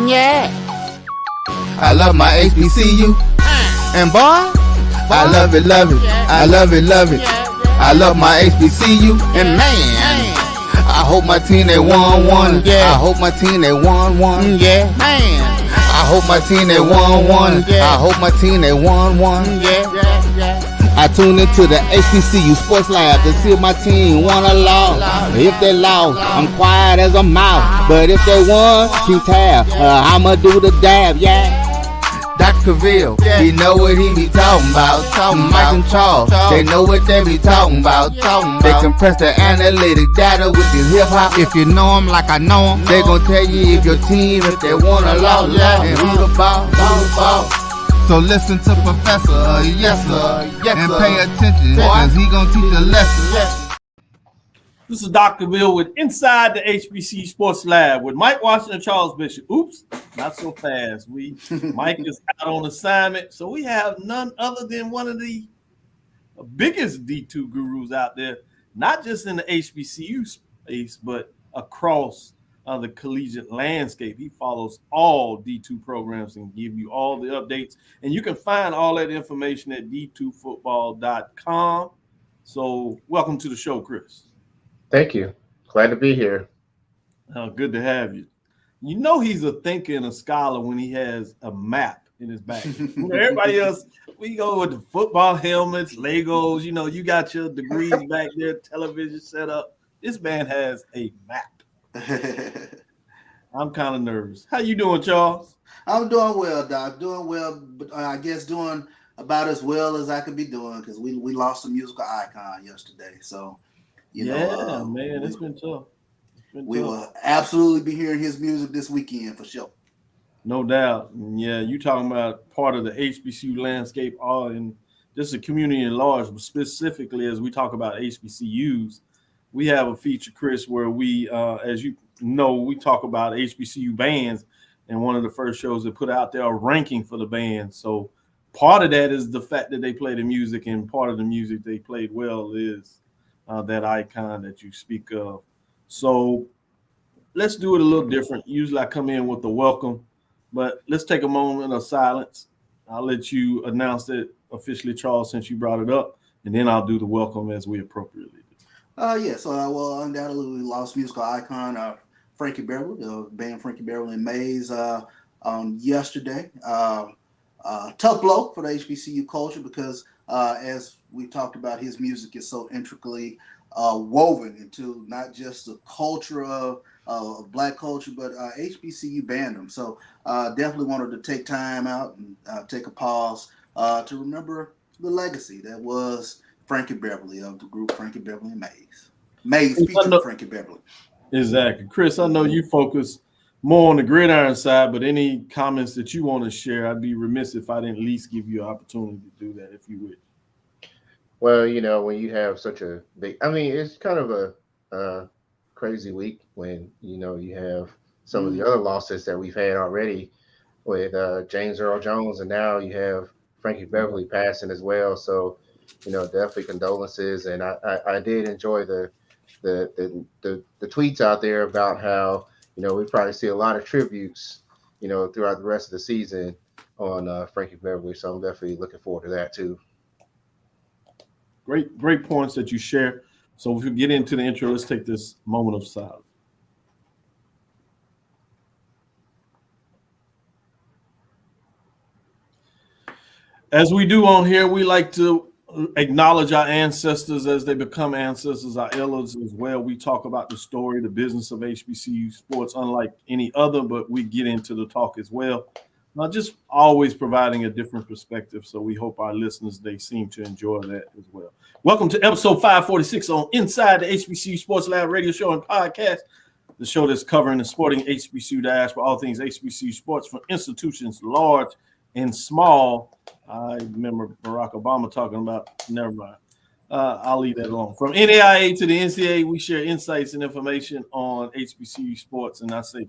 Yeah. I love my HBCU. And boy, I love it, love it. I love it, love it. I love my HBCU. And man, I hope my team they won one. Yeah. I hope my team they won one. Yeah. Man, I hope my team they won one. I hope my team they won one. Yeah. I tune into the HBCU Sports Lab to see if my team won or lost. If they lost, I'm quiet as a mouse. But if they won, keep tab. I'ma do the dab, yeah. Dr. Cavil, he know what he be talking about. Mike and Charles, they know what they be talking about. They compress the analytic data with the hip hop. If you know them like I know them, they gon' tell you if your team, if they won or lost, and who the ball. So listen to Professor, yes sir, and pay attention, cause he gon' teach a lesson. This is Dr. Cavil with Inside the HBCU Sports Lab with Mike Washington and Charles Bishop. Oops, not so fast. Mike is out on assignment, so we have none other than one of the biggest D2 gurus out there, not just in the HBCU space, but across the collegiate landscape. He follows all D2 programs and give you all the updates. And you can find all that information at d2football.com. So welcome to the show, Chris. Thank you. Glad to be here. Good to have you. You know he's a thinker and a scholar when he has a map in his back. Everybody else, we go with the football helmets, Legos. You know, you got your degrees back there, television set up. This man has a map. I'm kind of nervous. How you doing, Charles? I'm doing well, Doc. Doing well, but I guess doing about as well as I could be doing because we lost a musical icon yesterday. So, you know, man, it's been tough. We will absolutely be hearing his music this weekend for sure. No doubt. Yeah, you talking about part of the HBCU landscape, all in just the community at large, but specifically as we talk about HBCUs. We have a feature, Chris, where we, as you know, we talk about HBCU bands, and one of the first shows that put out there a ranking for the bands. So part of that is the fact that they play the music, and part of the music they played well is that icon that you speak of. So let's do it a little different. Usually I come in with the welcome, but let's take a moment of silence. I'll let you announce it officially, Charles, since you brought it up, and then I'll do the welcome as we appropriately do. Well, undoubtedly we lost musical icon Frankie Beverly, the band Frankie Beverly and Mays yesterday. Tough blow for the HBCU culture because as we talked about, his music is so intricately woven into not just the culture of Black culture, but HBCU bandom. So definitely wanted to take time out and take a pause to remember the legacy that was Frankie Beverly of the group Frankie Beverly and Mays. Mays featured Frankie Beverly. Exactly. Chris, I know you focus more on the gridiron side, but any comments that you want to share, I'd be remiss if I didn't at least give you an opportunity to do that, if you would. Well, you know, when you have such a big, it's kind of a crazy week when, you know, you have some of the other losses that we've had already with James Earl Jones, and now you have Frankie Beverly passing as well. So, you know, definitely condolences. And I did enjoy the tweets out there about how, you know, we probably see a lot of tributes, you know, throughout the rest of the season on Frankie Beverly. So I'm definitely looking forward to that too. Great points that you share. So if we get into the intro, let's take this moment of silence. As we do on here, we like to acknowledge our ancestors as they become ancestors, our elders as well. We talk about the story, the business of HBCU sports, unlike any other, but we get into the talk as well. Not just always providing a different perspective. So we hope our listeners, they seem to enjoy that as well. Welcome to episode 546 on Inside the HBCU Sports Lab radio show and podcast, the show that's covering the sporting HBCU diaspora, all things HBCU sports from institutions large and small. I remember Barack Obama talking about, never mind. I'll leave that alone. From NAIA to the NCAA, we share insights and information on HBCU sports. And I say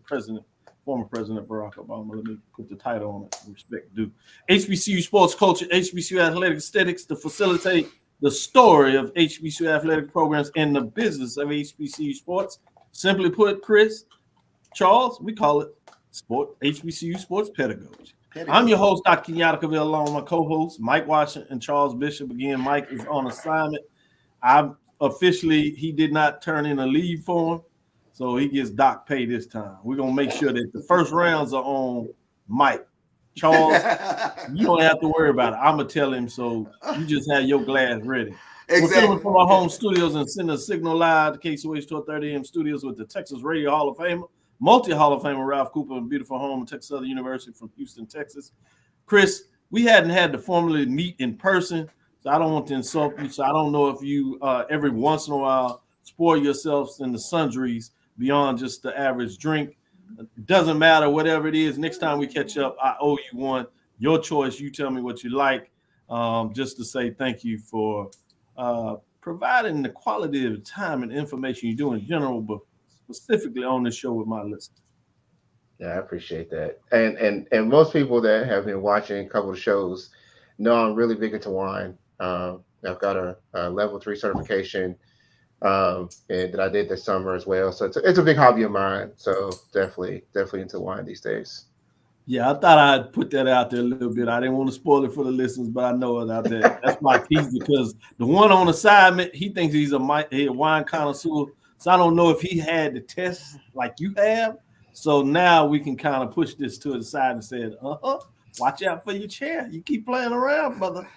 former President Barack Obama. Let me put the title on it. Respect due. HBCU sports culture, HBCU athletic aesthetics to facilitate the story of HBCU athletic programs and the business of HBCU sports. Simply put, Chris, Charles, we call it HBCU Sports Pedagogy. I'm your host, Dr. Kenyatta Cavil, along with my co-hosts, Mike Washington and Charles Bishop. Again, Mike is on assignment. He did not turn in a leave form, so he gets doc pay this time. We're going to make sure that the first rounds are on Mike. Charles, you don't have to worry about it. I'm going to tell him, so you just have your glass ready. Exactly. We're filming from our home studios and sending a signal live to KCOH 1230 AM studios with the Texas Radio Hall of Famer, multi-Hall of Famer Ralph Cooper, and beautiful home at Texas Southern University from Houston, Texas. Chris, we hadn't had to formally meet in person, so I don't want to insult you. So I don't know if you every once in a while spoil yourselves in the sundries beyond just the average drink. It doesn't matter, whatever it is. Next time we catch up, I owe you one. Your choice. You tell me what you like. Just to say thank you for providing the quality of time and information you do in general, but specifically on the show with my listeners. Yeah, I appreciate that. And most people that have been watching a couple of shows know I'm really big into wine. I've got a level 3 certification and that I did this summer as well. So it's a big hobby of mine. So definitely into wine these days. Yeah, I thought I'd put that out there a little bit. I didn't want to spoil it for the listeners, but I know it out there. That's my piece, because the one on assignment, he thinks he's a wine connoisseur. So I don't know if he had the test like you have. So now we can kind of push this to the side and say, watch out for your chair. You keep playing around, brother.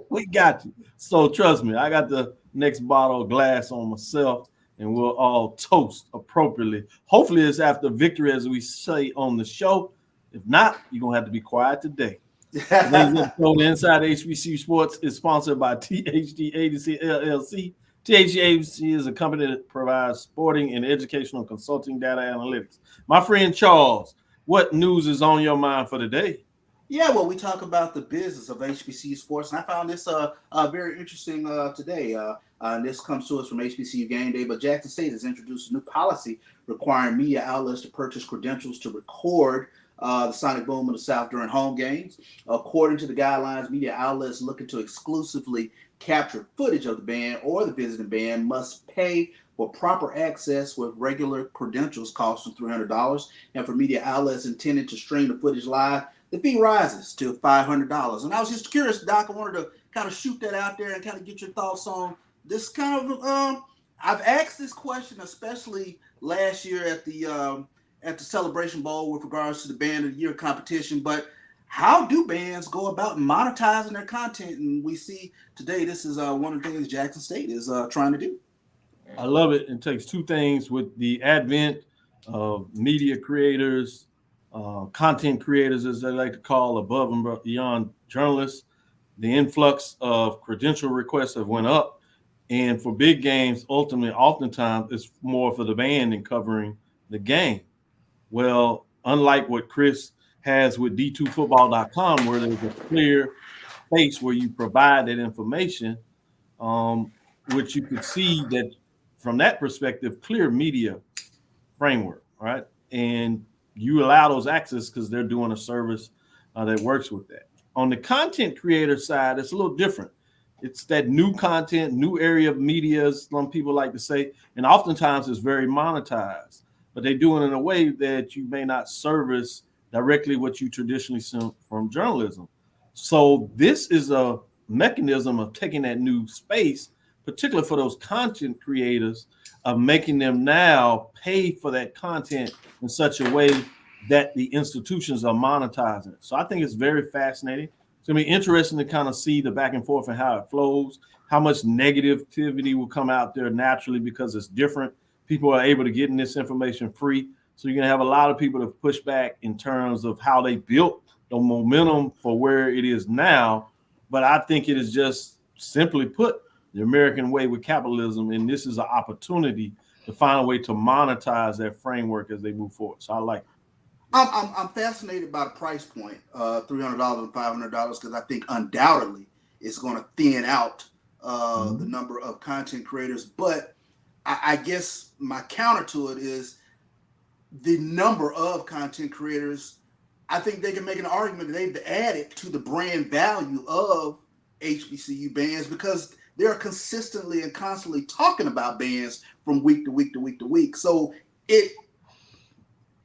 We got you. So trust me, I got the next bottle of glass on myself, and we'll all toast appropriately. Hopefully it's after victory, as we say on the show. If not, you're going to have to be quiet today. The Inside HBCU Sports is sponsored by THD Agency LLC. THD Agency is a company that provides sporting and educational consulting data analytics. My friend Charles, what news is on your mind for today? Yeah, well, we talk about the business of HBCU sports, and I found this very interesting today. And this comes to us from HBCU Game Day, but Jackson State has introduced a new policy requiring media outlets to purchase credentials to record the Sonic Boom of the South during home games. According to the guidelines, media outlets looking to exclusively capture footage of the band or the visiting band must pay for proper access, with regular credentials costing $300. And for media outlets intended to stream the footage live, the fee rises to $500. And I was just curious, Doc, I wanted to kind of shoot that out there and kind of get your thoughts on this kind of, I've asked this question, especially last year at the Celebration Bowl with regards to the Band of the Year competition, but how do bands go about monetizing their content? And we see today, this is one of the things Jackson State is trying to do. I love it. It takes two things with the advent of media creators, content creators, as they like to call, above and beyond journalists. The influx of credential requests have went up. And for big games, ultimately, oftentimes, it's more for the band than covering the game. Well, unlike what Chris has with D2football.com, where there's a clear space where you provide that information, which you could see that from that perspective, clear media framework, right? And you allow those access because they're doing a service that works with that. On the content creator side, it's a little different. It's that new content, new area of media, as some people like to say, and oftentimes it's very monetized, but they do it in a way that you may not service directly what you traditionally see from journalism. So this is a mechanism of taking that new space, particularly for those content creators, of making them now pay for that content in such a way that the institutions are monetizing it. So I think it's very fascinating. It's going to be interesting to kind of see the back and forth and how it flows, how much negativity will come out there naturally because it's different. People are able to get in this information free. So you're going to have a lot of people to push back in terms of how they built the momentum for where it is now. But I think it is just simply put the American way with capitalism. And this is an opportunity to find a way to monetize that framework as they move forward. So I like it. I'm fascinated by the price point, $300 and $500, because I think undoubtedly it's going to thin out the number of content creators. But I guess my counter to it is the number of content creators. I think they can make an argument that they've added to the brand value of HBCU bands because they're consistently and constantly talking about bands from week to week to week to week. So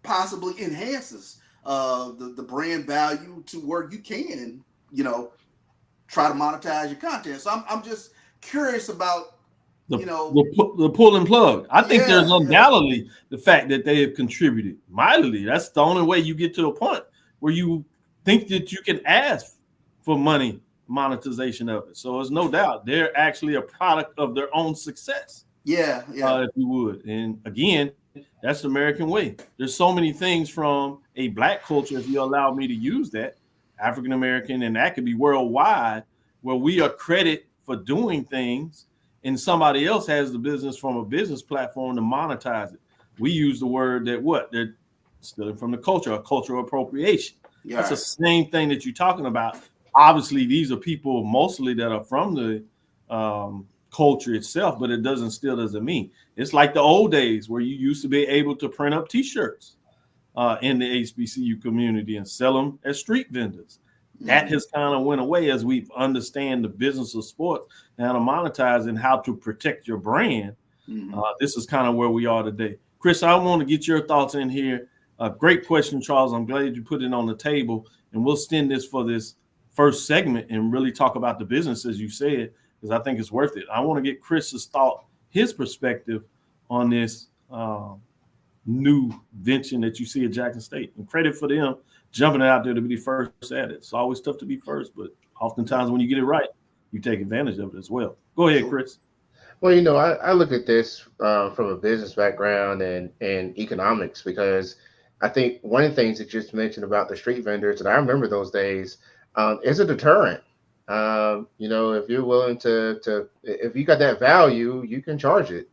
possibly enhances the brand value to where you can, try to monetize your content. So I'm just curious about, the pull and plug. I think there's yeah. undoubtedly the fact that they have contributed mightily. That's the only way you get to a point where you think that you can ask for money monetization of it. So there's no doubt they're actually a product of their own success. Yeah. If you would. And again, that's the American way. There's so many things from a black culture, if you allow me to use that, African American, and that could be worldwide, where we are credit for doing things and somebody else has the business from a business platform to monetize it. We use the word that they're stealing from the culture, a cultural appropriation. Yeah. That's the same thing that you're talking about. Obviously, these are people mostly that are from the culture itself, but it doesn't mean. It's like the old days where you used to be able to print up T-shirts in the HBCU community and sell them as street vendors. Mm-hmm. That has kind of went away as we understand the business of sports and how to monetize and how to protect your brand. Mm-hmm. This is kind of where we are today. Chris, I want to get your thoughts in here. Great question, Charles. I'm glad you put it on the table, and we'll extend this for this first segment and really talk about the business, as you said, because I think it's worth it. I want to get Chris's thought, his perspective on this new venture that you see at Jackson State, and credit for them jumping out there to be the first at it. It's always tough to be first, but oftentimes when you get it right, you take advantage of it as well. Go ahead, Chris. Well, I look at this from a business background and economics, because I think one of the things that you just mentioned about the street vendors, and I remember those days, is a deterrent. If you're willing to, if you got that value, you can charge it.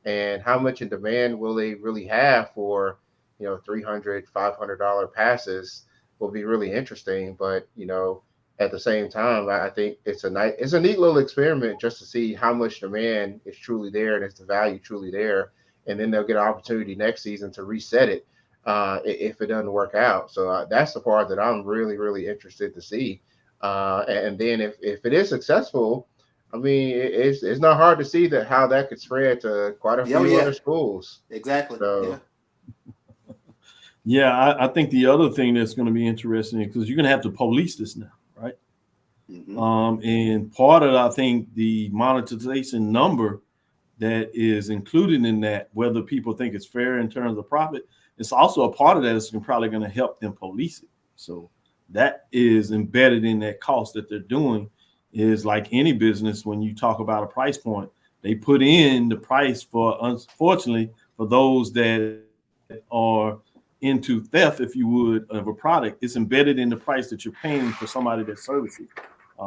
And how much in demand will they really have for, $300, $500 passes will be really interesting. But, at the same time, I think it's a neat little experiment just to see how much demand is truly there and is the value truly there. And then they'll get an opportunity next season to reset it if it doesn't work out. So that's the part that I'm really, really interested to see. And then if it is successful, I mean, it's not hard to see how that could spread to quite a few other schools. Exactly. So, I think the other thing that's going to be interesting, because you're going to have to police this now, right? Mm-hmm. And part of, I think, the monetization number that is included in that, whether people think it's fair in terms of profit, it's also a part of that is probably going to help them police it. So that is embedded in that cost that they're doing. Is like any business, when you talk about a price point, they put in the price for, unfortunately, for those that are into theft, if you would, of a product, it's embedded in the price that you're paying for somebody that services.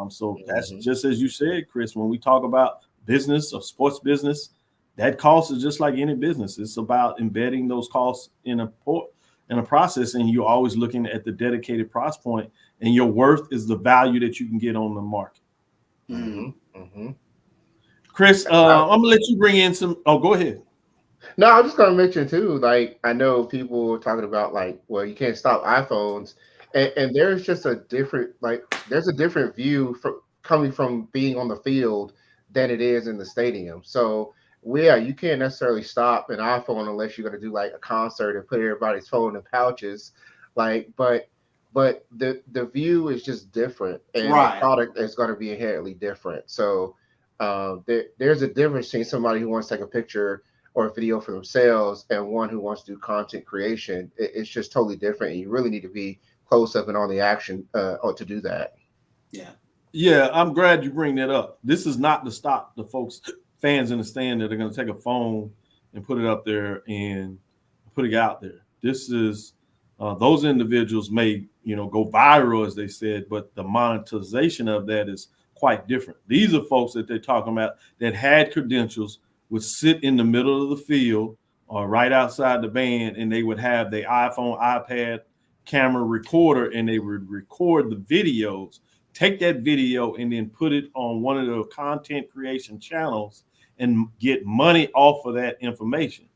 So that's just as you said, Chris, when we talk about business or sports business, that cost is just like any business. It's about embedding those costs in a process, and you're always looking at the dedicated price point, and your worth is the value that you can get on the market. Mm-hmm. Mm-hmm. Chris, I'm gonna let you bring in some. Oh, go ahead. No, I'm just gonna mention too. Like, I know people are talking about you can't stop iPhones, and there's just a different there's a different view coming from being on the field than it is in the stadium. So you can't necessarily stop an iPhone unless you're gonna do like a concert and put everybody's phone in pouches, but the view is just different, and the product is going to be inherently different. So there's a difference between somebody who wants to take a picture or a video for themselves and one who wants to do content creation. It's just totally different, and you really need to be close up and on the action or to do that. Yeah, I'm glad you bring that up. This is not to stop the fans in the stand that are going to take a phone and put it up there and put it out there. This is those individuals may go viral, as they said, but the monetization of that is quite different. These are folks that they're talking about that had credentials, would sit in the middle of the field or right outside the band, and they would have their iPhone, iPad camera recorder, and they would record the videos, take that video, and then put it on one of the content creation channels and get money off of that information.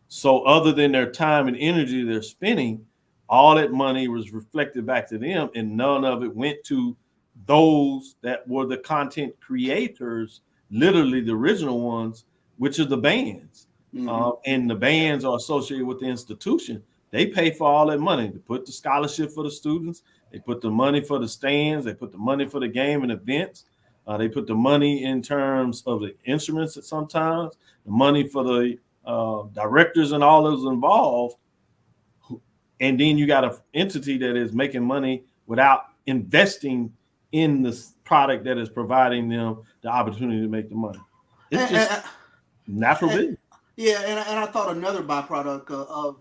So other than their time and energy they're spending, all that money was reflected back to them, and none of it went to those that were the content creators, literally the original ones, which are the bands. Mm-hmm. And the bands are associated with the institution. They pay for all that money. They put the scholarship for the students. They put the money for the stands. They put the money for the game and events. They put the money in terms of the instruments sometimes, the money for the directors and all those involved. And then you got an entity that is making money without investing in the product that is providing them the opportunity to make the money. It's just natural business. Yeah, and I thought another byproduct of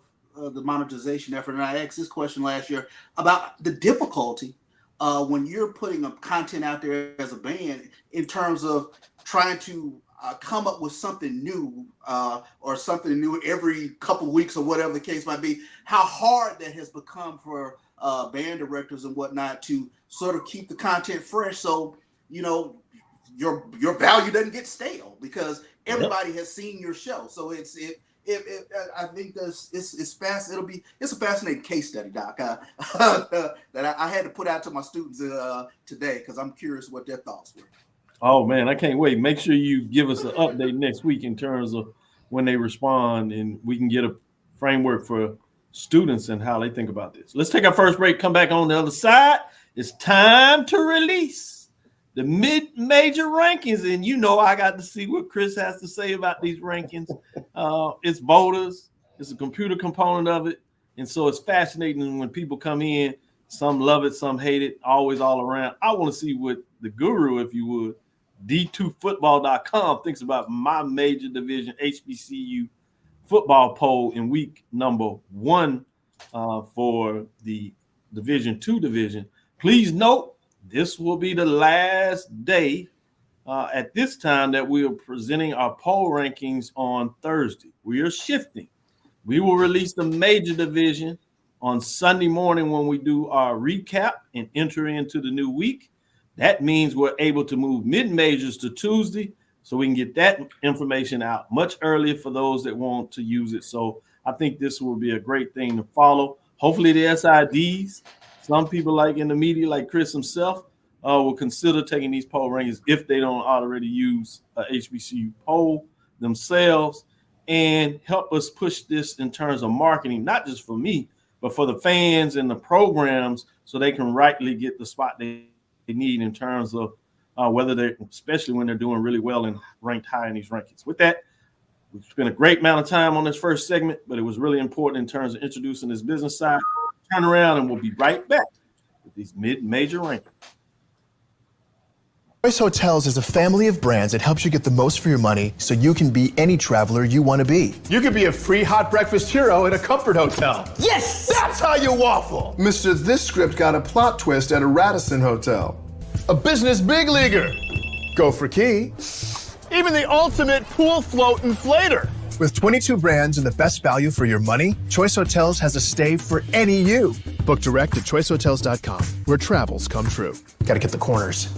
the monetization effort, and I asked this question last year about the difficulty when you're putting up content out there as a band in terms of trying to come up with something new or something new every couple of weeks or whatever the case might be, how hard that has become for band directors and whatnot to sort of keep the content fresh so, you know, your value doesn't get stale because everybody has seen your show. So I think it's fast. It's a fascinating case study, Doc, that I had to put out to my students today because I'm curious what their thoughts were. Oh man, I can't wait. Make sure you give us an update next week in terms of when they respond, and we can get a framework for students and how they think about this. Let's take our first break. Come back on the other side. It's time to release the mid-major rankings, and you know I got to see what Chris has to say about these rankings. It's voters, it's a computer component of it, and so it's fascinating when people come in. Some love it, some hate it, always all around. I want to see what the guru, if you would, D2football.com, thinks about my major division HBCU football poll in week number 1 for the Division 2 division. Please note, this will be the last day at this time that we are presenting our poll rankings on Thursday. We are shifting. We will release the major division on Sunday morning when we do our recap and enter into the new week. That means we're able to move mid-majors to Tuesday so we can get that information out much earlier for those that want to use it. So I think this will be a great thing to follow. Hopefully the SIDs, some people like in the media, like Chris himself, will consider taking these poll rankings if they don't already use a HBCU poll themselves and help us push this in terms of marketing, not just for me, but for the fans and the programs so they can rightly get the spot they need in terms of whether they're, especially when they're doing really well and ranked high in these rankings. With that, we've spent a great amount of time on this first segment, but it was really important in terms of introducing this business side. Turn around and we'll be right back with these mid-major rankings. Choice Hotels is a family of brands that helps you get the most for your money so you can be any traveler you want to be. You could be a free hot breakfast hero at a comfort hotel. Yes! That's how you waffle. Mr. This script got a plot twist at a Radisson hotel. A business big leaguer. Go for key. Even the ultimate pool float inflator. With 22 brands and the best value for your money, Choice Hotels has a stay for any you. Book direct at choicehotels.com, where travels come true. Gotta get the corners.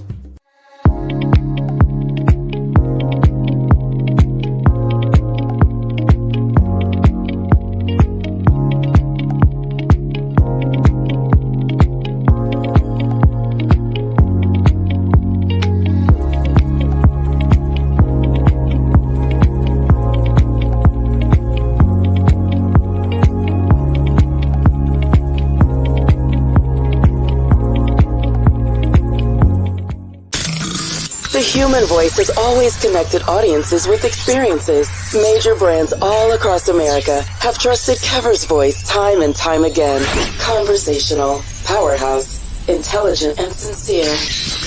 Human Voice has always connected audiences with experiences. Major brands all across America have trusted Kever's voice time and time again. Conversational, powerhouse, intelligent, and sincere.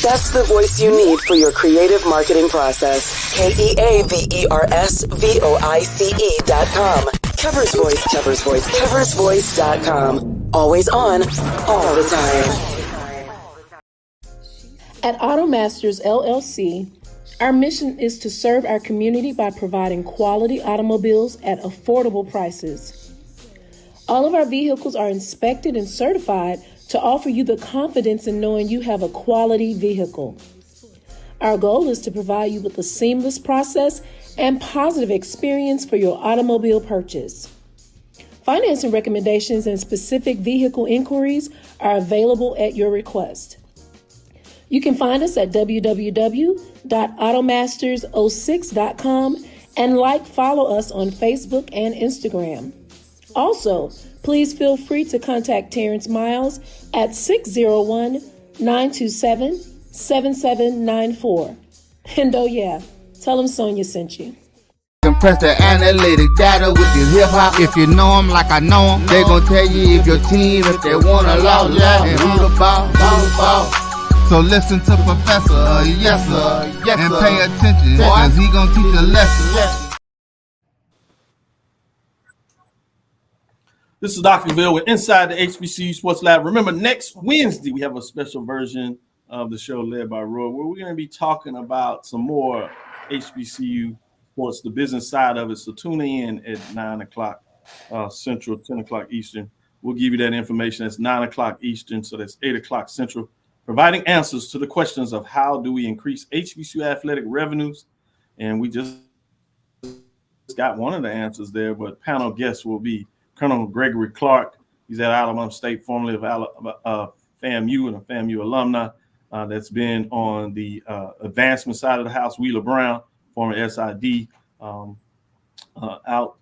That's the voice you need for your creative marketing process. KeaversVoice.com. Kever's Voice, Kever's Voice, KeversVoice.com. Always on, all the time. At AutoMasters LLC, our mission is to serve our community by providing quality automobiles at affordable prices. All of our vehicles are inspected and certified to offer you the confidence in knowing you have a quality vehicle. Our goal is to provide you with a seamless process and positive experience for your automobile purchase. Financing recommendations and specific vehicle inquiries are available at your request. You can find us at www.automasters06.com and follow us on Facebook and Instagram. Also, please feel free to contact Terrence Miles at 601-927-7794. And oh yeah, tell him Sonia sent you. Compress the analytic data with your hip hop. If you know them like I know them, they gon' tell you if your team, if they wanna lose, and who the ball. So listen to Professor, yes sir, and pay attention, cause he gon' teach a lesson. This is Dr. Cavil with Inside the HBCU Sports Lab. Remember, next Wednesday, we have a special version of the show led by Roy, where we're going to be talking about some more HBCU sports, the business side of it. So tune in at 9 o'clock Central, 10 o'clock Eastern. We'll give you that information. That's 9 o'clock Eastern, so that's 8 o'clock Central, providing answers to the questions of how do we increase HBCU athletic revenues. And we just got one of the answers there, but panel guests will be Colonel Gregory Clark. He's at Alabama State, formerly of FAMU and a FAMU alumni that's been on the advancement side of the house. Wheeler Brown, former SID, out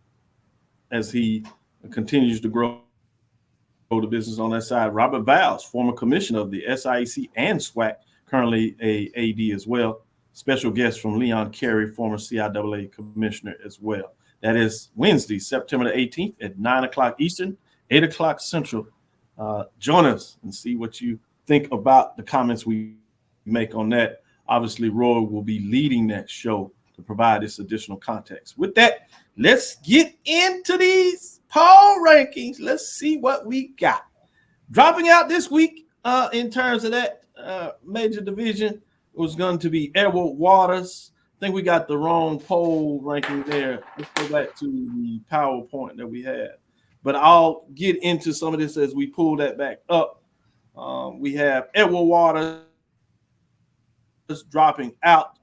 as he continues to grow the business on that side. Robert Valls, former commissioner of the SIEC and SWAC, currently a AD as well. Special guest from Leon Carey, former CIAA commissioner as well. That is Wednesday, September the 18th at 9 o'clock Eastern, 8 o'clock Central. Join us and see what you think about the comments we make on that. Obviously, Roy will be leading that show to provide this additional context. With that, let's get into these poll rankings. Let's see what we got. Dropping out this week in terms of that major division was going to be Edward Waters. I think we got the wrong poll ranking there. Let's go back to the PowerPoint that we had. But I'll get into some of this as we pull that back up. We have Edward Waters dropping out.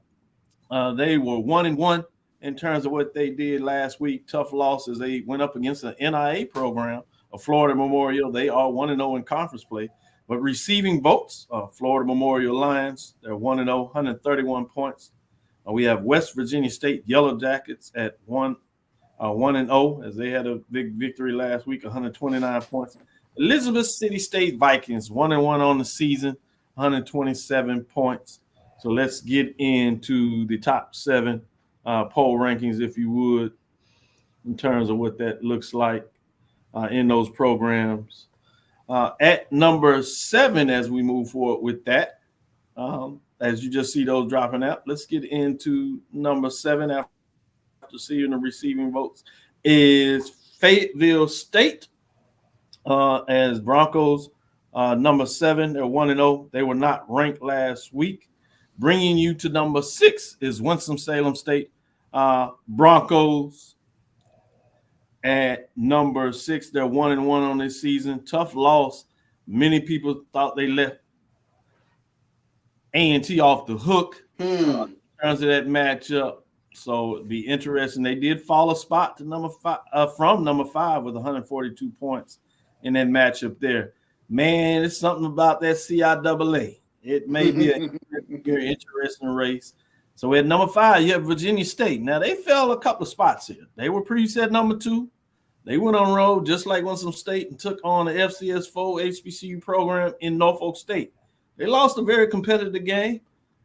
They were 1-1 in terms of what they did last week. Tough losses. They went up against an NIA program, a Florida Memorial. They are 1-0 in conference play. But receiving votes, Florida Memorial Lions, they're 1-0, 131 points. We have West Virginia State Yellow Jackets at 1-0 as they had a big victory last week, 129 points. Elizabeth City State Vikings 1-1 on the season, 127 points. So let's get into the top 7 poll rankings, if you would, in terms of what that looks like in those programs. At number 7, as we move forward with that, as you just see those dropping out, let's get into number 7 after seeing the receiving votes is Fayetteville State as Broncos. Number 7, they're 1-0. They were not ranked last week. Bringing you to number 6 is Winston-Salem State Broncos. At number 6, they're 1-1 on this season. Tough loss. Many people thought they left A&T off the hook in terms of that matchup. So it'd be interesting. They did fall a spot to number 5 from number 5 with 142 points in that matchup there. Man, it's something about that CIAA. It may be a very interesting race. So at number 5, you have Virginia State. Now, they fell a couple of spots here. They were preset number 2. They went on road just like Winston State and took on the FCS4 HBCU program in Norfolk State. They lost a very competitive game.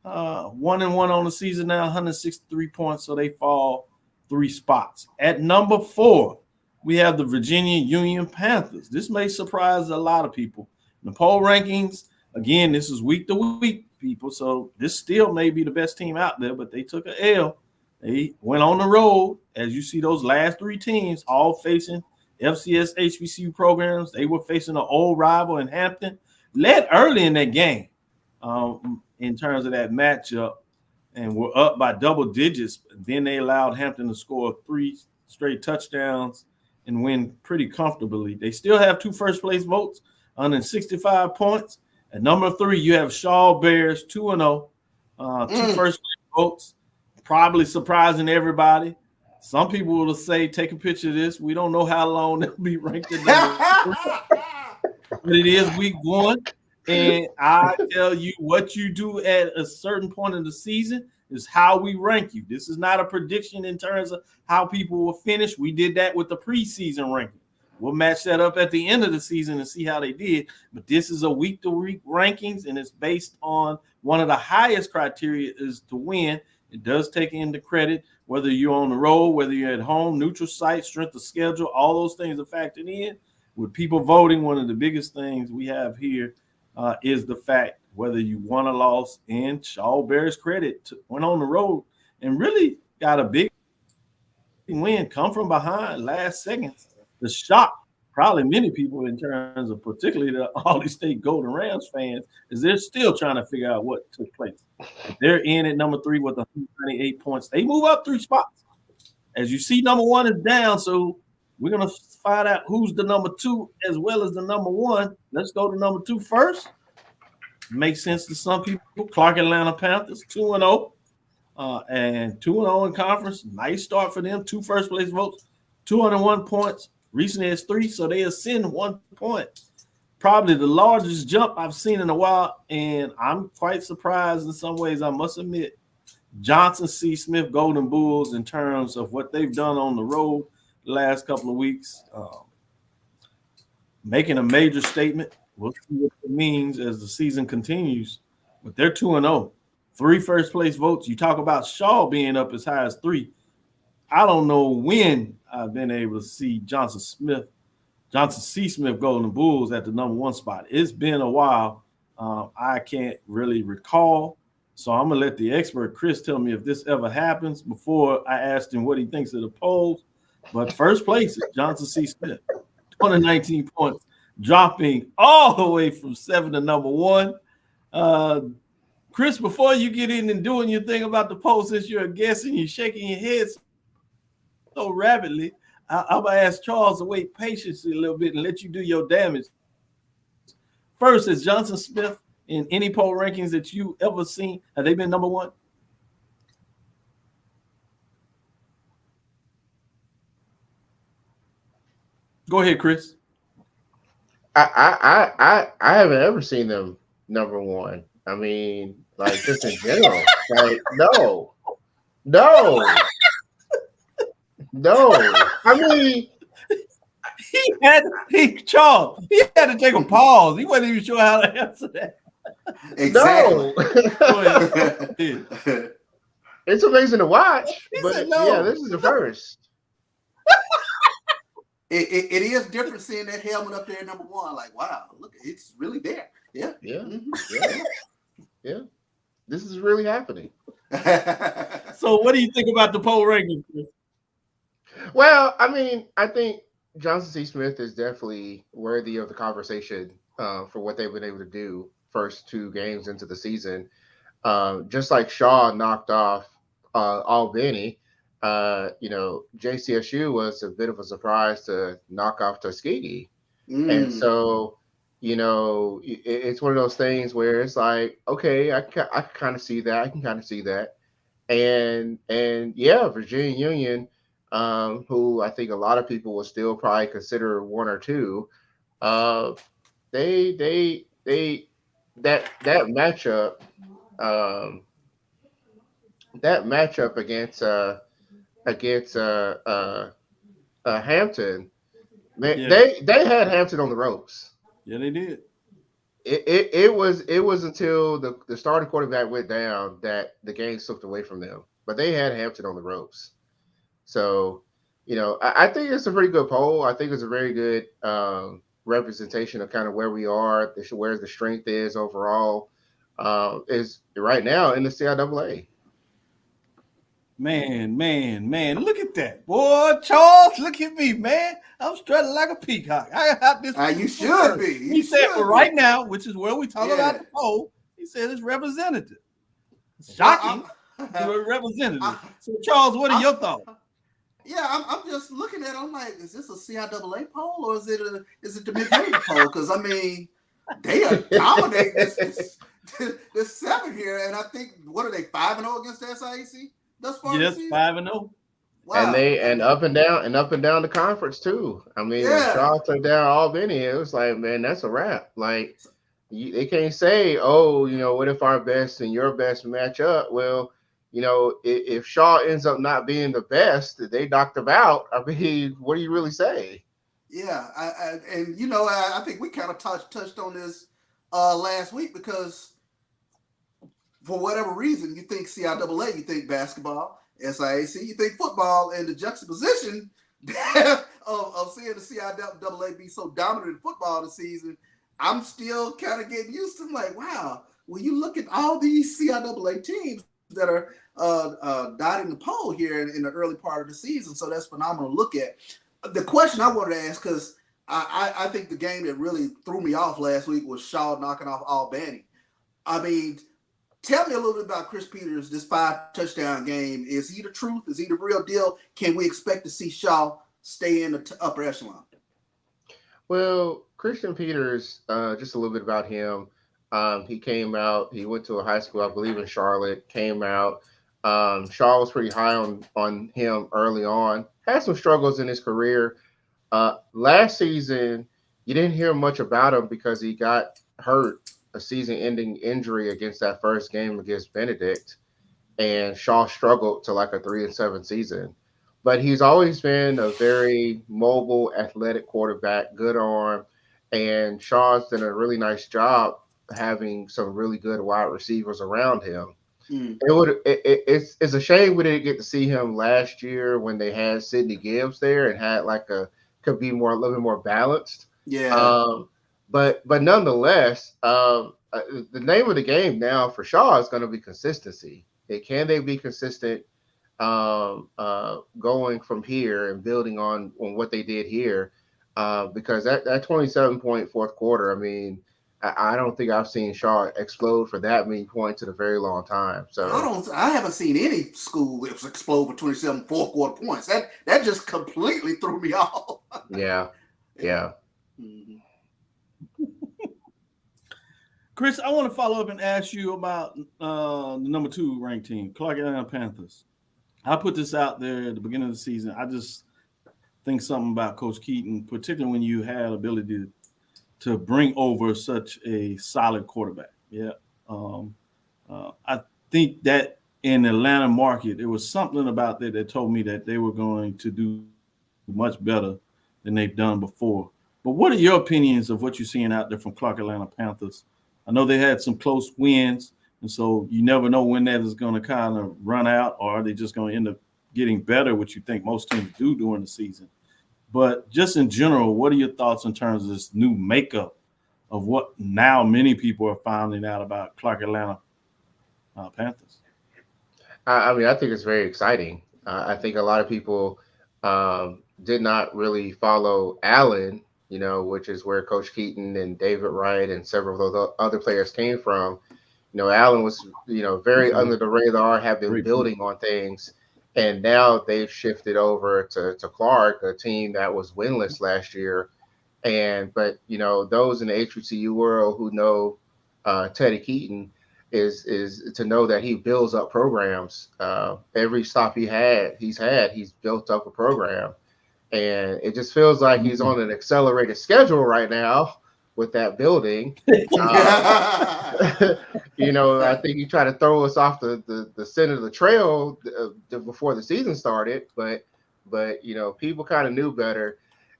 1-1 on the season now, 163 points, so they fall 3 spots. At number 4, we have the Virginia Union Panthers. This may surprise a lot of people. The poll rankings, again, this is week to week, people, so this still may be the best team out there, but they took an L. They went on the road. As you see, those last 3 teams all facing FCS HBCU programs. They were facing an old rival in Hampton, led early in that game in terms of that matchup, and were up by double digits. Then they allowed Hampton to score 3 straight touchdowns and win pretty comfortably. They still have 2 first-place votes, 165 points. At number 3, you have Shaw Bears, 2-0, 2 first-place votes. Probably surprising everybody. Some people will say, take a picture of this. We don't know how long they'll be ranked at number 3. But it is week 1. And I tell you, what you do at a certain point in the season is how we rank you. This is not a prediction in terms of how people will finish. We did that with the preseason ranking. We'll match that up at the end of the season and see how they did. But this is a week-to-week rankings, and it's based on one of the highest criteria is to win. It does take into credit whether you're on the road, whether you're at home, neutral site, strength of schedule, all those things are factored in. With people voting, one of the biggest things we have here is the fact whether you won or lost. And Shaw bears credit, went on the road and really got a big win, come from behind last seconds. The shock, probably many people in terms of particularly the All State Golden Rams fans, is they're still trying to figure out what took place. They're in at number 3 with 198 points. They move up 3 spots. As you see, number 1 is down, so we're going to find out who's the number 2 as well as the number 1. Let's go to number 2 first. Makes sense to some people. Clark Atlanta Panthers, 2-0. And 2-0 in conference. Nice start for them. 2 first-place votes, 201 points. Recently it's 3, so they ascend 1 point. Probably the largest jump I've seen in a while, and I'm quite surprised in some ways, I must admit. Johnson C. Smith Golden Bulls in terms of what they've done on the road the last couple of weeks. Making a major statement. We'll see what it means as the season continues. But they're 2-0. 3 first-place votes. You talk about Shaw being up as high as 3. I don't know when I've been able to see Johnson C. Smith Golden Bulls at the number 1 spot. It's been a while. I can't really recall. So I'm going to let the expert, Chris, tell me if this ever happens before I asked him what he thinks of the polls. But first place is Johnson C. Smith, 219 points, dropping all the way from 7 to number 1. Chris, before you get in and doing your thing about the poll, since you're a guest and you're shaking your head so rapidly, I'm going to ask Charles to wait patiently a little bit and let you do your damage. First, is Johnson Smith in any poll rankings that you ever seen? Have they been number 1? Go ahead, Chris. I haven't ever seen them number 1. I mean, like just in general. Like, no. I mean, Charles, he had to take a pause. He wasn't even sure how to answer that. Exactly. No. It's amazing to watch, but no. Yeah, this is the first. It is different seeing that helmet up there at number 1. Like, wow, look, it's really there. Yeah. Yeah. This is really happening. So what do you think about the poll rankings? Well, I mean, I think Johnson C. Smith is definitely worthy of the conversation for what they've been able to do first 2 games into the season. Just like Shaw knocked off Albany, JCSU was a bit of a surprise to knock off Tuskegee. And so, it's one of those things where it's like, okay, I can kind of see that. I can kind of see that. And yeah, Virginia Union, who I think a lot of people will still probably consider 1 or 2, that matchup, against Hampton, man, they had Hampton on the ropes. Yeah, they did. It was until the starting quarterback went down that the game slipped away from them. But they had Hampton on the ropes. So, I think it's a pretty good poll. I think it's a very good representation of kind of where we are, where the strength is overall, is right now in the CIAA. Man, look at that. Boy, Charles, look at me, man. I'm strutting like a peacock. I got this. You should be. He said for right now, which is where we talk about the poll, he said it's representative. Shocking. Representative. So, Charles, what are your thoughts? Yeah, I'm just looking at it. I'm like, is this a CIAA poll or is it the mid-major poll? Because, I mean, they are dominating this 7 here. And I think, what are they, 5-0 against the SIAC? Yes, 5-0. Wow. And up and down the conference too. I mean, when Charles took down Albany, it was like, man, that's a wrap. Like, they can't say, oh, what if our best and your best match up? Well, if Shaw ends up not being the best, they knocked him out. I mean, what do you really say? Yeah, I think we kind of touched on this last week because for whatever reason you think CIAA, you think basketball, SIAC, you think football, and the juxtaposition of seeing the CIAA be so dominant in football this season, I'm still kind of getting used to. I'm like, wow, when you look at all these CIAA teams that are dotting the pole here in the early part of the season, so that's phenomenal to look at. The question I wanted to ask, because I think the game that really threw me off last week was Shaw knocking off Albany. I mean, tell me a little bit about Chris Peters, this 5-touchdown game. Is he the truth? Is he the real deal? Can we expect to see Shaw stay in the upper echelon? Well, Christian Peters, just a little bit about him. He came out, he went to a high school, I believe in Charlotte, came out. Shaw was pretty high on him early on. Had some struggles in his career. Last season, you didn't hear much about him because he got hurt, a season-ending injury against that first game against Benedict, and Shaw struggled to like a 3-7 season. But he's always been a very mobile, athletic quarterback, good arm, and Shaw's done a really nice job having some really good wide receivers around him. It's a shame we didn't get to see him last year when they had Sidney Gibbs there and had could be a little bit more balanced. Yeah. But nonetheless, the name of the game now for Shaw is going to be consistency. Can they be consistent going from here and building on what they did here? Because that 27-point fourth quarter, I mean, I don't think I've seen Shaw explode for that many points in a very long time. So I haven't seen any school explode for 27 fourth quarter points. That just completely threw me off. Yeah. Mm-hmm. Chris, I want to follow up and ask you about the number 2 ranked team, Clark Atlanta Panthers. I put this out there at the beginning of the season. I just think something about Coach Keaton, particularly when you had ability to bring over such a solid quarterback. Yeah. I think that in the Atlanta market, there was something about that told me that they were going to do much better than they've done before. But what are your opinions of what you're seeing out there from Clark Atlanta Panthers? I know they had some close wins, and so you never know when that is going to kind of run out, or are they just going to end up getting better, which you think most teams do during the season. But just in general, what are your thoughts in terms of this new makeup of what now many people are finding out about Clark Atlanta Panthers? I mean, I think it's very exciting. I think a lot of people did not really follow Allen, which is where Coach Keaton and David Wright and several of those other players came from. Allen was, very under the radar, have been building on things. And now they've shifted over to Clark, a team that was winless last year. But those in the HBCU world who know Teddy Keaton is to know that he builds up programs. Every stop he's built up a program. And it just feels like he's on an accelerated schedule right now with that building. I think he tried to throw us off the center of the trail before the season started, but people kind of knew better.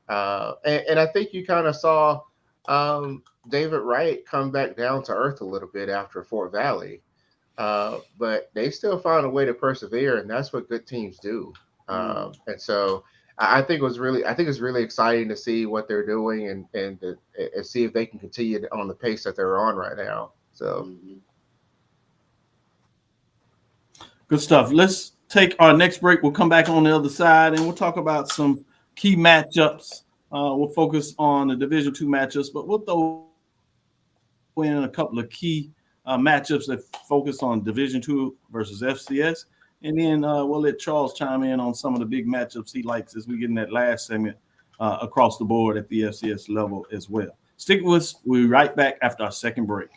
And I think you kind of saw David Wright come back down to earth a little bit after Fort Valley. But they still found a way to persevere, and that's what good teams do. And so I think it's really exciting to see what they're doing and see if they can continue on the pace that they're on right now. So good stuff. Let's take our next break. We'll come back on the other side and we'll talk about some key matchups. We'll focus on the Division II matchups, but we'll throw in a couple of key matchups that focus on Division II versus FCS. And then we'll let Charles chime in on some of the big matchups he likes as we get in that last segment across the board at the FCS level as well. Stick with us. We'll be right back after our second break.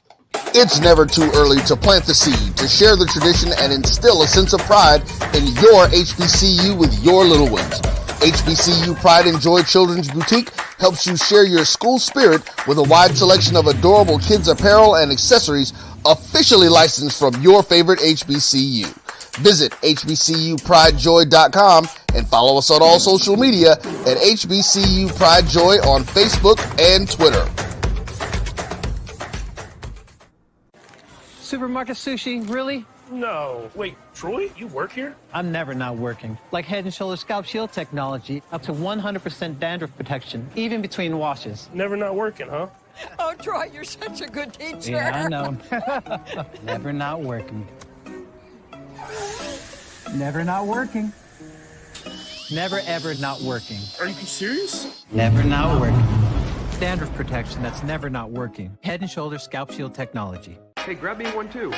It's never too early to plant the seed, to share the tradition, and instill a sense of pride in your HBCU with your little ones. HBCU Pride and Joy Children's Boutique helps you share your school spirit with a wide selection of adorable kids apparel and accessories officially licensed from your favorite HBCU. Visit HBCUPrideJoy.com and follow us on all social media at HBCU Pride Joy on Facebook and Twitter. Supermarket sushi, really? No. Wait, Troy, you work here? I'm never not working. Like Head & Shoulders Scalp Shield technology, up to 100% dandruff protection, even between washes. Never not working, huh? Oh, Troy, you're such a good teacher. Yeah, I know. Never not working. Never not working. Never ever not working. Are you serious? Never not working. Dandruff protection that's never not working. Head & Shoulders Scalp Shield technology. Hey, grab me one too.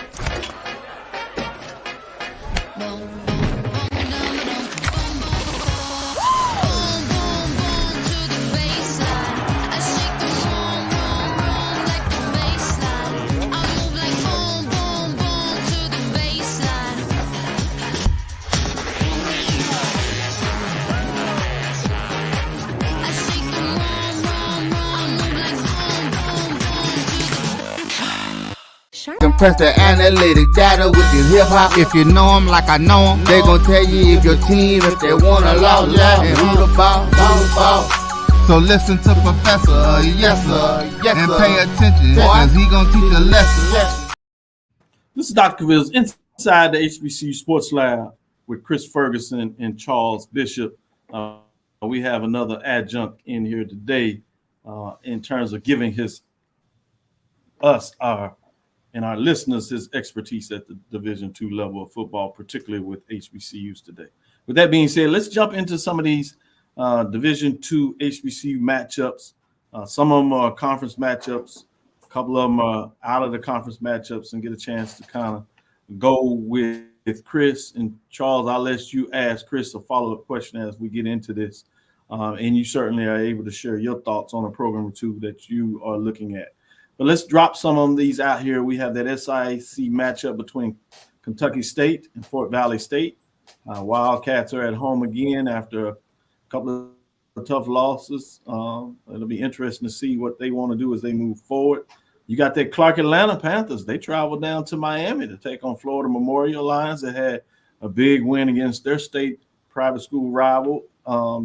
Compress the analytic data with your hip hop. If you know them like I know them, they gon' tell you if your team, if they wanna lose, and who the ball. So listen to Professor, yes sir, and pay attention, cause he gon' teach a lesson. This is Dr. Cavil's Inside the HBCU Sports Lab with Chris Ferguson and Charles Bishop. We have another adjunct in here today in terms of giving our listeners his expertise at the Division II level of football, particularly with HBCUs today. With that being said, let's jump into some of these Division II HBCU matchups. Some of them are conference matchups. A couple of them are out of the conference matchups, and get a chance to kind of go with Chris. And Charles, I'll let you ask Chris a follow-up question as we get into this. And you certainly are able to share your thoughts on a program or two that you are looking at. But let's drop some of these out here. We have that SIC matchup between Kentucky State and Fort Valley State. Wildcats are at home again after a couple of tough losses. It'll be interesting to see what they want to do as they move forward. You got that Clark Atlanta Panthers. They traveled down to Miami to take on Florida Memorial Lions that had a big win against their state private school rival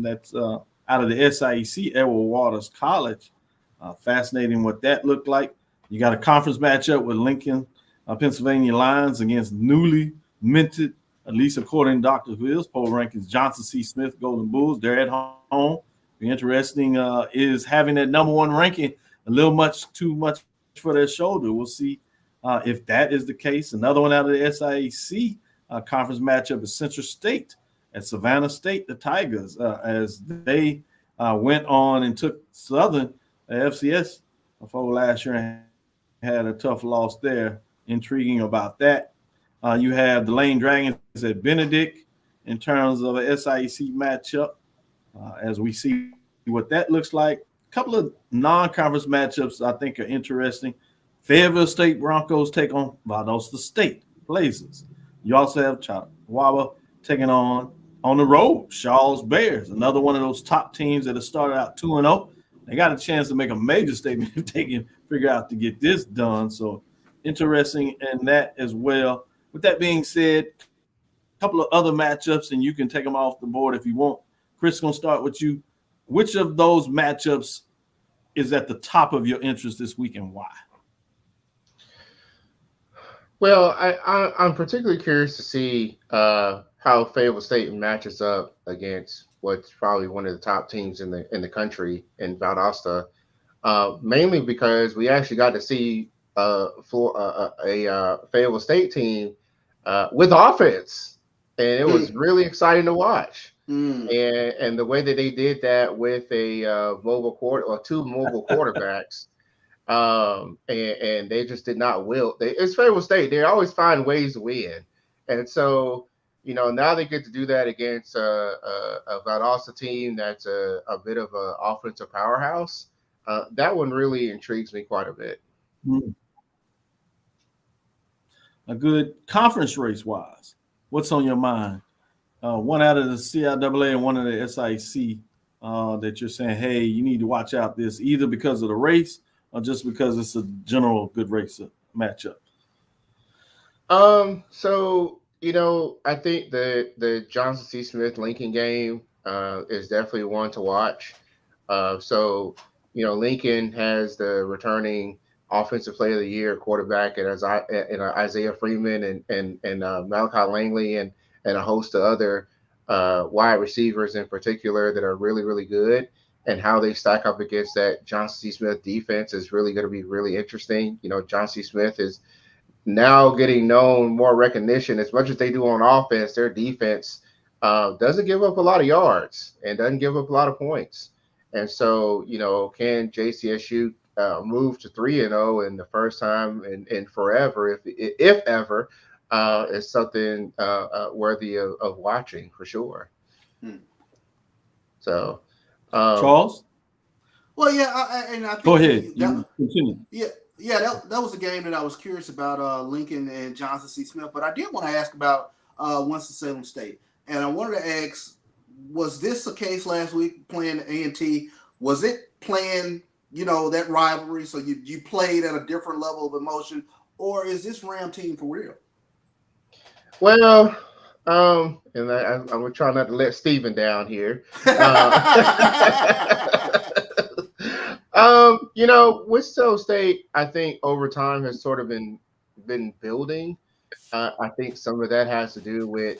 that's out of the SIC, Edward Waters College. Fascinating what that looked like. You got a conference matchup with Lincoln, Pennsylvania Lions against newly minted, at least according to Dr. Cavil's poll rankings, Johnson C. Smith Golden Bulls. They're at home. The interesting is having that number one ranking a little too much for their shoulder. We'll see if that is the case. Another one out of the SIC conference matchup is Central State at Savannah State, the Tigers, as they went on and took Southern FCS before last year and had a tough loss there. Intriguing about that. You have the Lane Dragons at Benedict in terms of a SIC matchup as we see what that looks like. A couple of non-conference matchups I think are interesting. Fayetteville State Broncos take on Valdosta State Blazers. You also have Chautauqua taking on the road Shaw's Bears, another one of those top teams that have started out 2-0. They got a chance to make a major statement if they can figure out to get this done. So interesting in that as well. With that being said, a couple of other matchups, and you can take them off the board if you want. Chris, going to start with you. Which of those matchups is at the top of your interest this week and why? Well, I'm particularly curious to see how Fayetteville State matches up against what's probably one of the top teams in the country in Valdosta, mainly because we actually got to see a Fayetteville State team with offense, and it was really exciting to watch. And the way that they did that with a two mobile quarterbacks, and they just did not wilt. It's Fayetteville State; they always find ways to win, and so. Now they get to do that against a Valdosta team that's a bit of an offensive powerhouse. That one really intrigues me quite a bit. A good conference race-wise, what's on your mind? One out of the CIAA and one of the SIC that you're saying, hey, you need to watch out this, either because of the race or just because it's a general good race matchup? So I think the Johnson C. Smith Lincoln game is definitely one to watch. Lincoln has the returning offensive player of the year quarterback, and Isaiah Freeman and Malachi Langley and a host of other wide receivers in particular that are really really good. And how they stack up against that Johnson C. Smith defense is really going to be really interesting. Johnson C. Smith is now getting known more recognition as much as they do on offense. Their defense doesn't give up a lot of yards and doesn't give up a lot of points. And so, can JCSU move to 3-0 in the first time in forever, if ever, is something worthy of watching for sure. So, Charles? Well, yeah, I think go ahead. You continue. Yeah, that was a game that I was curious about, Lincoln and Johnson C. Smith. But I did want to ask about Winston-Salem State. And I wanted to ask, was this a case last week playing A&T? Was it playing, that rivalry, so you played at a different level of emotion? Or is this Ram team for real? Well, and I'm going to try not to let Steven down here. Winston State, I think over time has sort of been building. I think some of that has to do with,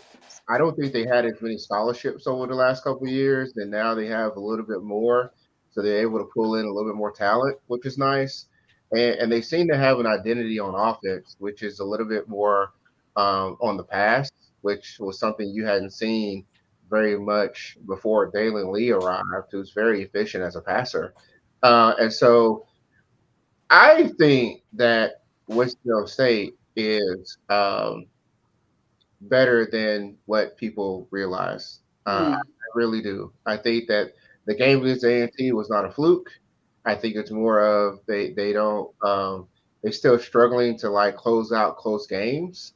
I don't think they had as many scholarships over the last couple of years, and now they have a little bit more, so they're able to pull in a little bit more talent, which is nice. And they seem to have an identity on offense, which is a little bit more on the pass, which was something you hadn't seen very much before Dalen Lee arrived, who's very efficient as a passer. And so I think that Winston State is better than what people realize. I really do. I think that the game against A&T was not a fluke. I think it's more of they don't they're still struggling to like close out close games.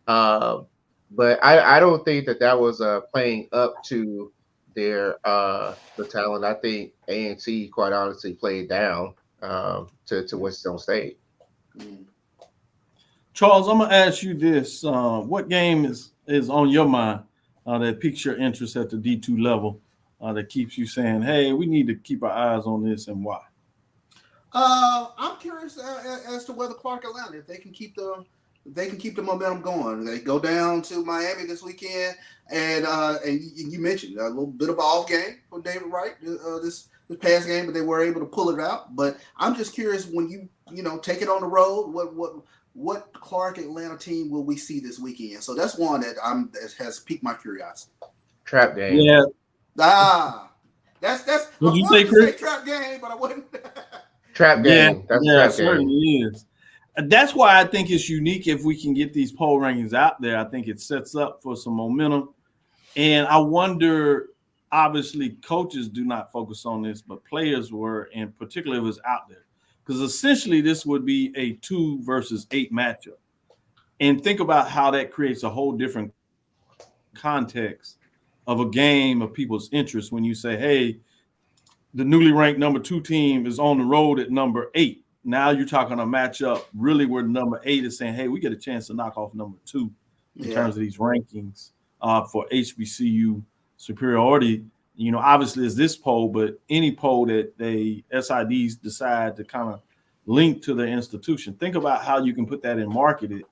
But I don't think that was playing up to their the talent. I think A&T quite honestly played down to Winston State. Charles, I'm gonna ask you this: what game is on your mind that piques your interest at the D2 level, that keeps you saying, "Hey, we need to keep our eyes on this," and why? I'm curious as to whether Clark Atlanta, if they can keep the momentum going. They go down to Miami this weekend, and you mentioned a little bit of an off game for David Wright this past game, but they were able to pull it out. But I'm just curious, when you take it on the road, what Clark Atlanta team will we see this weekend? So that's one that has piqued my curiosity. Trap game. Yeah. That's. Would you say trap game, but I wouldn't. Trap game. Yeah, it certainly is. That's why I think it's unique if we can get these poll rankings out there. I think it sets up for some momentum. And I wonder, obviously, coaches do not focus on this, but players were, and particularly if it was out there. Because essentially this would be a 2 versus 8 matchup. And think about how that creates a whole different context of a game of people's interest when you say, hey, the newly ranked number 2 team is on the road at number 8. Now you're talking a matchup really where number 8 is saying, hey, we get a chance to knock off number 2 in terms of these rankings for HBCU superiority. Obviously it's this poll, but any poll that SIDs decide to kind of link to their institution, think about how you can put that and market it.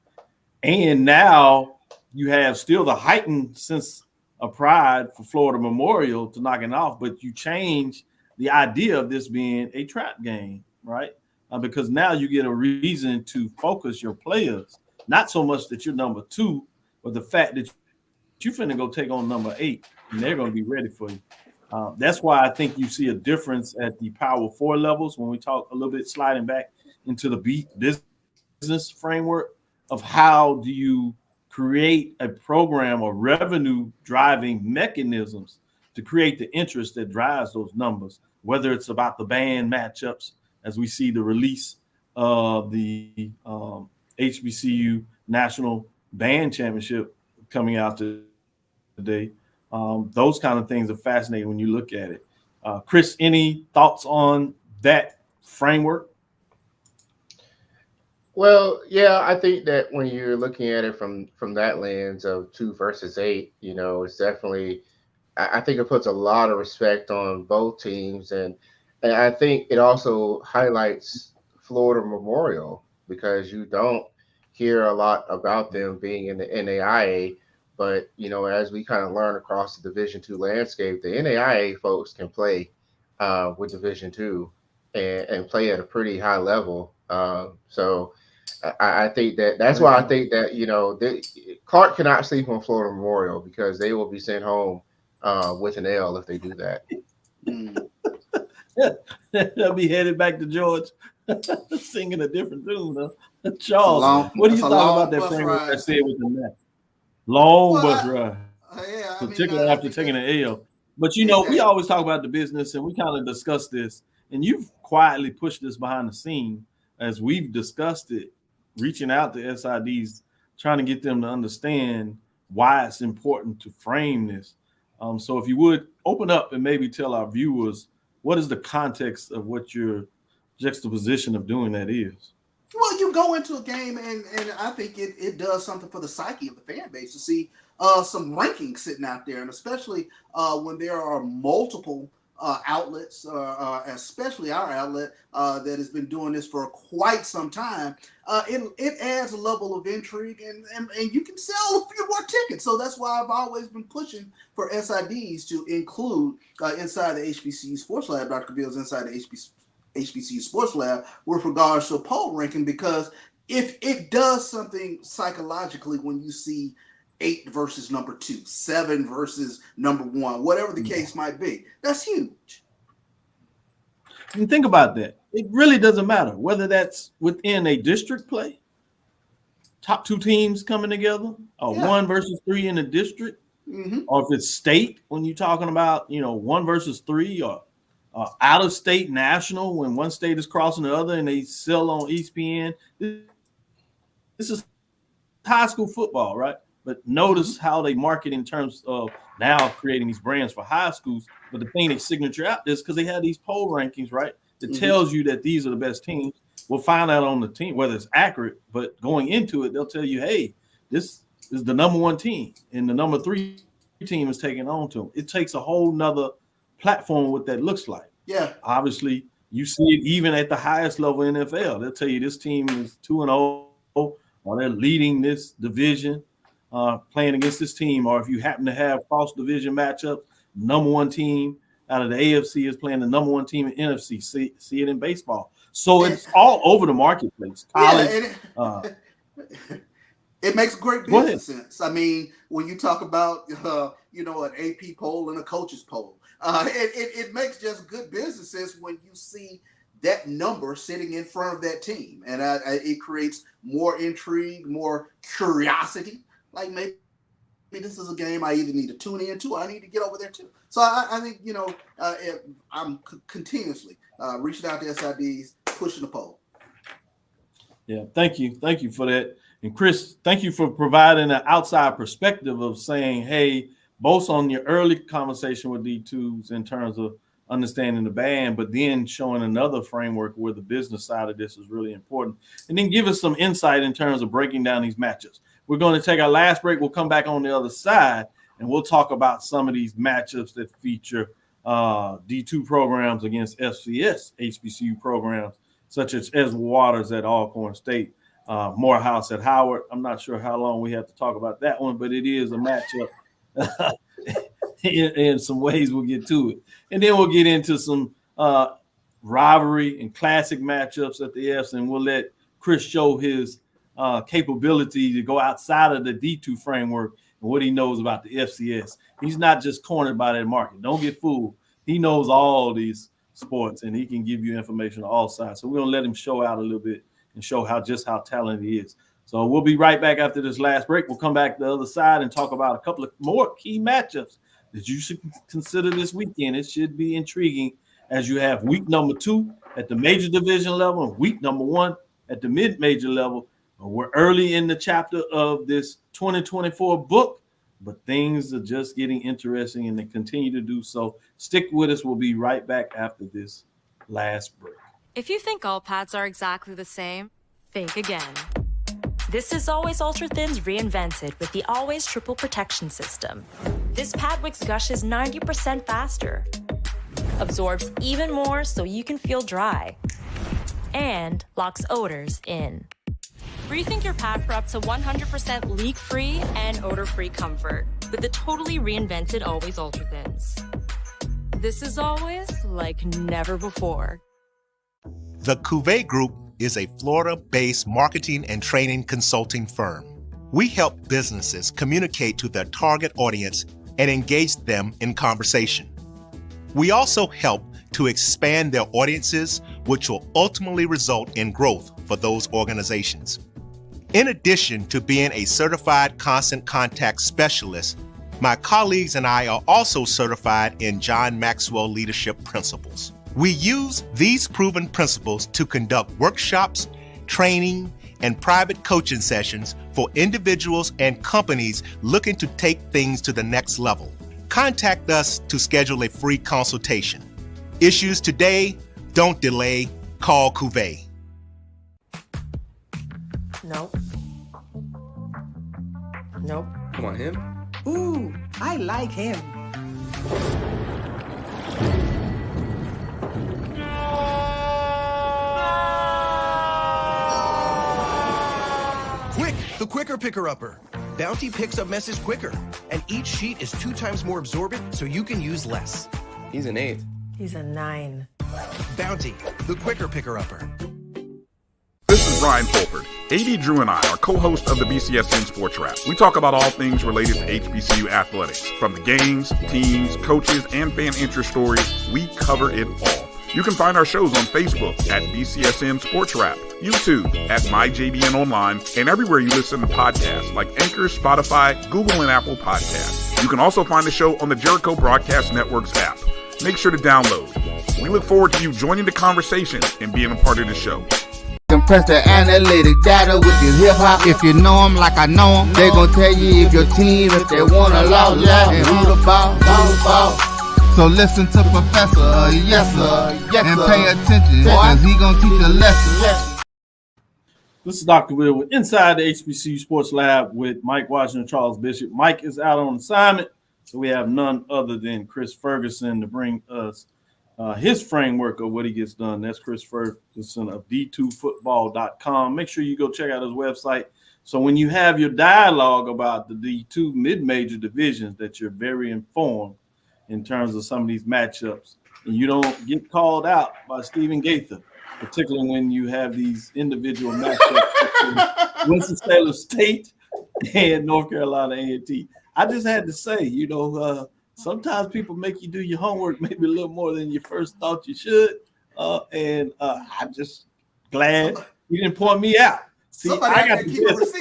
And now you have still the heightened sense of pride for Florida Memorial to knock it off, but you change the idea of this being a trap game, right? Because now you get a reason to focus your players, not so much that you're number 2, but the fact that you're finna go take on number 8, and they're going to be ready for you. That's why I think you see a difference at the Power 4 levels when we talk a little bit sliding back into the business framework of how do you create a program or revenue driving mechanisms to create the interest that drives those numbers, whether it's about the band matchups, as we see the release of the HBCU National Band Championship coming out today. Those kind of things are fascinating when you look at it. Chris, any thoughts on that framework? Well, yeah, I think that when you're looking at it from that lens of 2 versus 8, it's definitely. I think it puts a lot of respect on both teams, and I think it also highlights Florida Memorial because you don't hear a lot about them being in the NAIA, but as we kind of learn across the Division II landscape, the NAIA folks can play with Division II and play at a pretty high level. So I think that's Great why I point. think that Clark cannot sleep on Florida Memorial because they will be sent home with an L if they do that. They'll be headed back to Georgia, singing a different tune. Huh? It's a Charles, long, what do it's you a thought about long that bus framework I ride. said with the match? Long Well, bus ride, yeah, I mean, particularly I after think taking that an L. But we exactly. always talk about the business, and we kind of discuss this. And you've quietly pushed this behind the scene as we've discussed it, reaching out to SIDs, trying to get them to understand why it's important to frame this. So if you would open up and maybe tell our viewers what is the context of what your juxtaposition of doing that is. Well, you go into a game, and I think it does something for the psyche of the fan base to see some rankings sitting out there, and especially when there are multiple outlets, especially our outlet that has been doing this for quite some time. It adds a level of intrigue, and you can sell a few more tickets. So that's why I've always been pushing for SIDs to include inside the HBCU Sports Lab. Dr. Cavill's inside the HBCU Sports Lab with regards to poll ranking, because if it does something psychologically when you see 8 versus number 2, 7 versus number 1, whatever the case might be, that's huge. And think about that. It really doesn't matter whether that's within a district play, top 2 teams coming together, or 1 versus 3 in a district, or if it's state when you're talking about 1 versus 3, or out of state national when one state is crossing the other and they sell on ESPN. This is high school football, right? But notice how they market in terms of now creating these brands for high schools. But the thing they signature out is because they have these poll rankings, right? That tells you that these are the best teams. We'll find out on the team whether it's accurate, but going into it, they'll tell you, hey, this is the number 1 team, and the number 3 team is taking on to them. It takes a whole nother platform what that looks like. Yeah. Obviously, you see it even at the highest level in NFL. They'll tell you this team is 2-0, or they're leading this division, playing against this team. Or if you happen to have cross division matchups, number 1 team out of the AFC is playing the number 1 team in NFC. See it in baseball. So it's all over the marketplace. College. It makes great business sense. I mean, when you talk about an AP poll and a coach's poll, it makes just good business sense when you see that number sitting in front of that team, and it creates more intrigue, more curiosity. Like maybe this is a game I either need to tune in to, or I need to get over there too. So I think I'm continuously reaching out to SIDs, pushing the poll. Yeah, thank you for that. And Chris, thank you for providing an outside perspective of saying, hey, both on your early conversation with D2s in terms of understanding the band, but then showing another framework where the business side of this is really important. And then give us some insight in terms of breaking down these matchups. We're going to take our last break. We'll come back on the other side, and we'll talk about some of these matchups that feature D2 programs against FCS HBCU programs, such as Ezra Waters at Alcorn State, Morehouse at Howard. I'm not sure how long we have to talk about that one, but it is a matchup. In some ways, we'll get to it. And then we'll get into some rivalry and classic matchups at the Fs, and we'll let Chris show his capability to go outside of the D2 framework and what he knows about the FCS. He's not just cornered by that market. Don't get fooled. He knows all these sports, and he can give you information on all sides. So we're going to let him show out a little bit and show how talented he is. So we'll be right back after this last break. We'll come back to the other side and talk about a couple of more key matchups that you should consider this weekend. It should be intriguing as you have week number 2 at the major division level and week number 1 at the mid-major level. We're early in the chapter of this 2024 book, but things are just getting interesting, and they continue to do so. Stick with us. We'll be right back after this last break. If you think all pads are exactly the same, fake again. This is Always Ultra Thins reinvented with the Always Triple Protection System. This pad wicks gushes 90% faster, absorbs even more so you can feel dry, and locks odors in. Rethink your pad for up to 100% leak-free and odor-free comfort with the totally reinvented Always Ultra Thins. This is always like never before. The Cavil Group is a Florida-based marketing and training consulting firm. We help businesses communicate to their target audience and engage them in conversation. We also help to expand their audiences, which will ultimately result in growth for those organizations. In addition to being a certified constant contact specialist, my colleagues and I are also certified in John Maxwell Leadership Principles. We use these proven principles to conduct workshops, training, and private coaching sessions for individuals and companies looking to take things to the next level. Contact us to schedule a free consultation. Issues today, don't delay, call Cavil. Nope. Nope. Come on, him? Ooh, I like him. Quick, the quicker picker-upper. Bounty picks up messes quicker, and each sheet is 2 times more absorbent, so you can use less. He's an 8. He's a 9. Bounty, the quicker picker-upper. This is Brian Fulford. AD Drew and I are co-hosts of the BCSN Sports Wrap. We talk about all things related to HBCU athletics. From the games, teams, coaches, and fan interest stories, we cover it all. You can find our shows on Facebook at BCSN Sports Wrap, YouTube at MyJBN Online, and everywhere you listen to podcasts like Anchor, Spotify, Google, and Apple Podcasts. You can also find the show on the Jericho Broadcast Network's app. Make sure to download. We look forward to you joining the conversation and being a part of the show. Compress the analytic data with your hip hop. If you know them like I know them, they gon' tell you if your team, if they wanna lose, and who the ball. So listen to Professor, yes sir, and pay attention, cause he gon' teach a lesson. This is Dr. Will with Inside the HBCU Sports Lab with Mike Washington, Charles Bishop. Mike is out on assignment, so we have none other than Chris Ferguson to bring us his framework of what he gets done. That's Chris Ferguson of D2football.com. Make sure you go check out his website. So when you have your dialogue about the D2 mid-major divisions, that you're very informed in terms of some of these matchups, and you don't get called out by Stephen Gaither, particularly when you have these individual matchups with Winston-Salem State and North Carolina A&T. I just had to say, sometimes people make you do your homework maybe a little more than you first thought you should. And I'm just glad you didn't point me out. See, I got the best.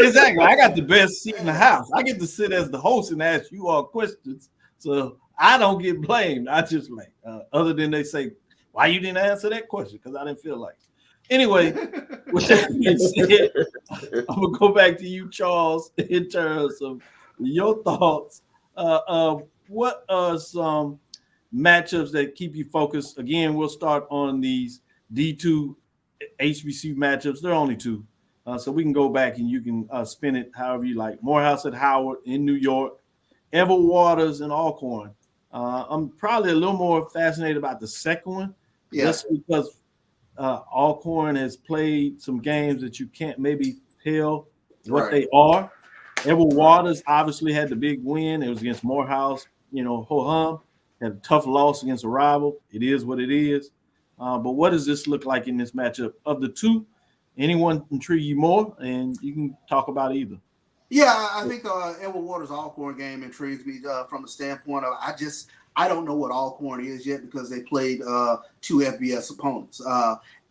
Exactly. I got the best seat in the house. I get to sit as the host and ask you all questions. So I don't get blamed. I just other than they say, why you didn't answer that question? Because I didn't feel like it. Anyway, with that being said, I'm going to go back to you, Charles, in terms of your thoughts. What are some matchups that keep you focused? Again, we'll start on these D2 HBCU matchups. There are only 2. So we can go back and you can spin it however you like. Morehouse at Howard in New York, Ever Waters and Alcorn. I'm probably a little more fascinated about the second one. Just because Alcorn has played some games that you can't maybe tell what they are. Ever Waters obviously had the big win. It was against Morehouse, ho-hum. Had a tough loss against a rival. It is what it is. But what does this look like in this matchup? Of the 2, anyone intrigue you more? And you can talk about either. Yeah, I think Edward Waters' Alcorn game intrigues me from the standpoint of I don't know what Alcorn is yet because they played 2 FBS opponents.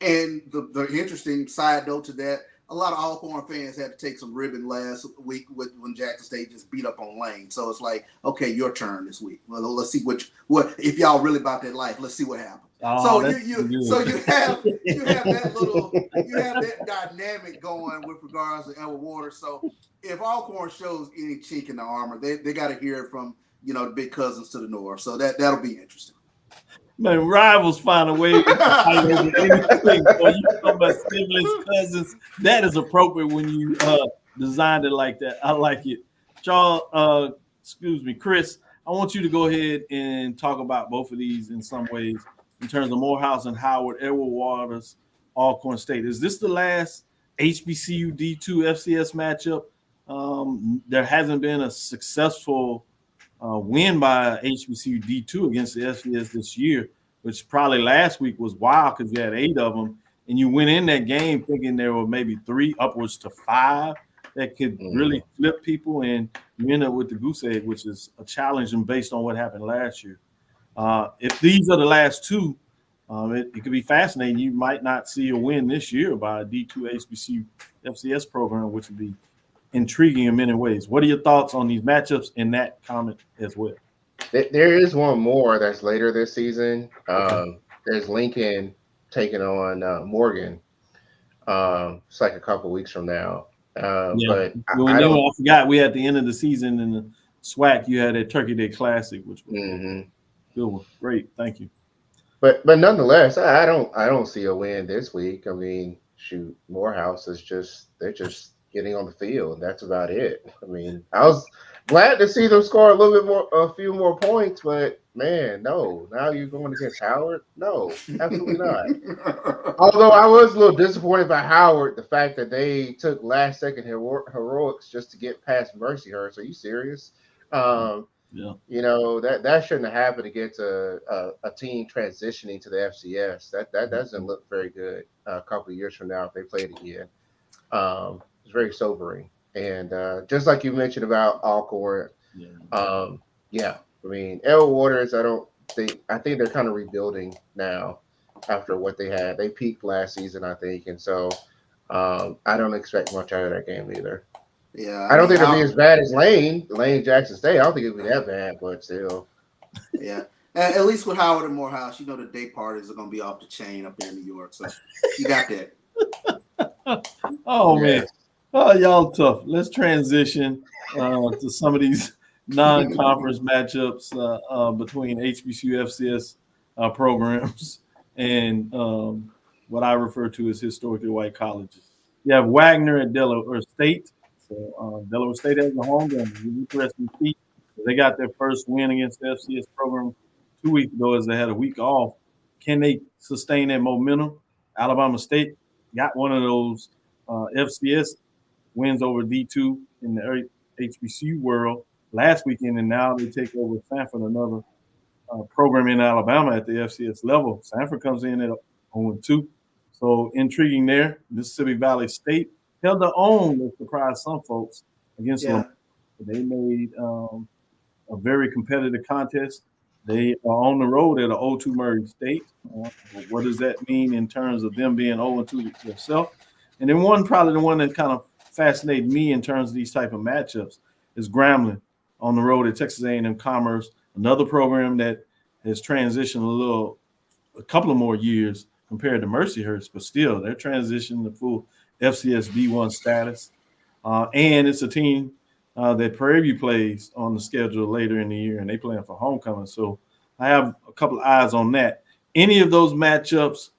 And the interesting side note to that, a lot of Alcorn fans had to take some ribbon last week when Jackson State just beat up on Lane. So it's like, okay, your turn this week. Well, let's see what if y'all really about that life. Let's see what happens. So you have that dynamic going with regards to Edward Waters. So if Alcorn shows any chink in the armor, they got to hear it from the big cousins to the north. So that'll be interesting. Man, rivals find a way to fight over anything. Boy, you talking about siblings, cousins. That is appropriate when you designed it like that. I like it. Charles, Chris, I want you to go ahead and talk about both of these in some ways in terms of Morehouse and Howard, Edward Waters, Alcorn State. Is this the last HBCU D2 FCS matchup? There hasn't been a successful win by HBCU D2 against the FCS this year, which probably last week was wild because you had 8 of them, and you went in that game thinking there were maybe 3 upwards to 5 that could really flip people, and you end up with the goose egg, which is a challenge and based on what happened last year. If these are the last 2, it could be fascinating. You might not see a win this year by a D2 HBCU FCS program, which would be intriguing in many ways. What are your thoughts on these matchups in that comment as well? There is one more that's later this season. There's Lincoln taking on Morgan. It's like a couple weeks from now. But I forgot we at the end of the season in the SWAC, you had a Turkey Day Classic, which was good one. Great, thank you. But nonetheless, I don't see a win this week. I mean, shoot, Morehouse is they're just getting on the field. That's about it. I mean, I was glad to see them score a few more points, but man, no. Now you're going against Howard? No, absolutely not. Although I was a little disappointed by Howard, the fact that they took last second heroics just to get past Mercyhurst. Are you serious? You know, that shouldn't have happened against a team transitioning to the FCS. That doesn't look very good a couple of years from now if they play it again. It's very sobering. And just like you mentioned about Alcorn, I mean, Edward Waters, I think they're kind of rebuilding now after what they had. They peaked last season, I think, and so I don't expect much out of that game either. Yeah, I don't think it'll be as bad as Lane Jackson State. I don't think it'll be that bad, but still. Yeah. At least with Howard and Morehouse, you know the day parties are going to be off the chain up there in New York. So you got that. Man. Oh, y'all tough. Let's transition to some of these non-conference matchups between HBCU FCS programs and what I refer to as historically white colleges. You have Wagner at Delaware State. So Delaware State has a home game. Interesting feat. They got their first win against the FCS program 2 weeks ago as they had a week off. Can they sustain that momentum? Alabama State got one of those FCS wins over D2 in the HBCU world last weekend, and now they take over Sanford, another program in Alabama at the FCS level. Sanford comes in at 0-2. So intriguing there. Mississippi Valley State held their own to surprise some folks against Lamar. They made a very competitive contest. They are on the road at an 0-2 Murray State. What does that mean in terms of them being 0-2 themselves? And then probably the one that kind of fascinated me in terms of these type of matchups is Grambling on the road at Texas A&M Commerce, another program that has transitioned a couple of more years compared to Mercyhurst, but still they're transitioning to full FCS D1 status. And it's a team that Prairie View plays on the schedule later in the year, and they playing for homecoming. So I have a couple of eyes on that. Any of those matchups,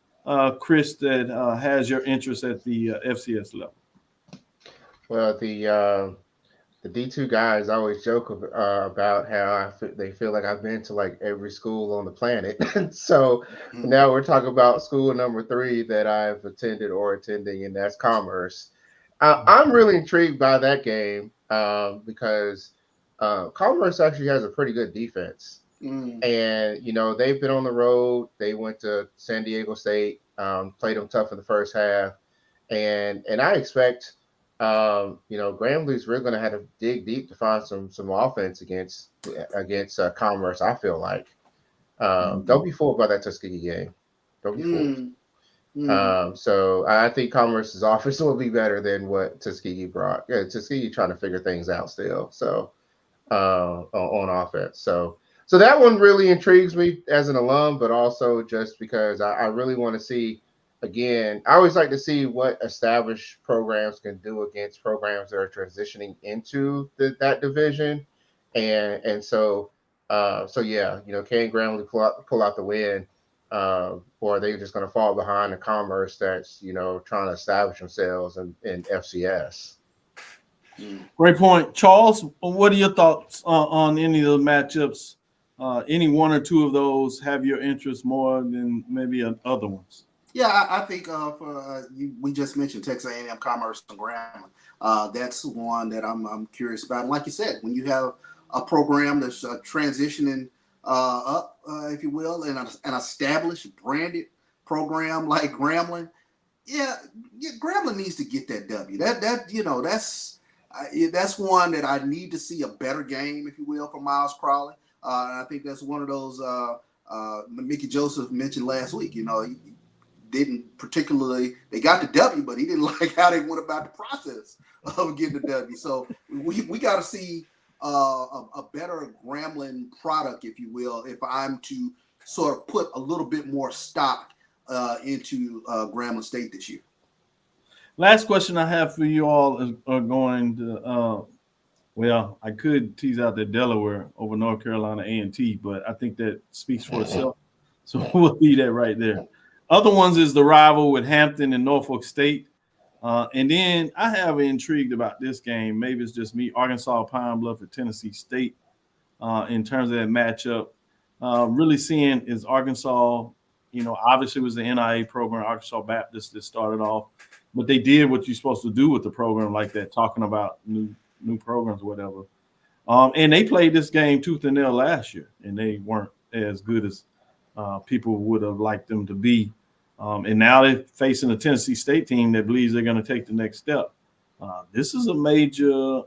Chris, that has your interest at the FCS level? Well, the D2 guys always joke about how they feel like I've been to like every school on the planet. So now we're talking about school number 3 that I've attended or attending, and that's Commerce. I'm really intrigued by that game because Commerce actually has a pretty good defense. And, you know, they've been on the road. They went to San Diego State, played them tough in the first half. And I expect you know, Grambling's really going to have to dig deep to find some offense against Commerce. I feel like don't be fooled by that Tuskegee game. Don't be fooled. So I think Commerce's offense will be better than what Tuskegee brought. Yeah, Tuskegee trying to figure things out still. So on offense. So that one really intrigues me as an alum, but also just because I really want to see. Again, I always like to see what established programs can do against programs that are transitioning into that division, and so So yeah, can Grambling pull out the win, or are they just going to fall behind the Commerce that's trying to establish themselves in FCS? Great point, Charles. What are your thoughts on any of the matchups? Any one or two of those have your interest more than maybe other ones? Yeah, I think we just mentioned Texas A&M Commerce and Grambling. That's one that I'm curious about. And like you said, when you have a program that's transitioning up, if you will, and an established branded program like Grambling, Grambling needs to get that W. That's one that I need to see a better game, if you will, from Miles Crowley. And I think that's one of those Mickey Joseph mentioned last week. He didn't particularly, they got the W, but he didn't like how they went about the process of getting the W. So we got to see a better Grambling product, if you will, if I'm to sort of put a little bit more stock into Grambling State this year. Last question I have for you all is going to, I could tease out that Delaware over North Carolina A&T, but I think that speaks for itself. So we'll leave that right there. Other ones is the rival with Hampton and Norfolk State. And then I have intrigued about this game. Maybe it's just me, Arkansas Pine Bluff at Tennessee State in terms of that matchup. Really seeing is Arkansas, obviously it was the NIA program, Arkansas Baptist, that started off. But they did what you're supposed to do with the program like that, talking about new programs or whatever. And they played this game tooth and nail last year, and they weren't as good as people would have liked them to be. And now they're facing a Tennessee State team that believes they're going to take the next step. This is a major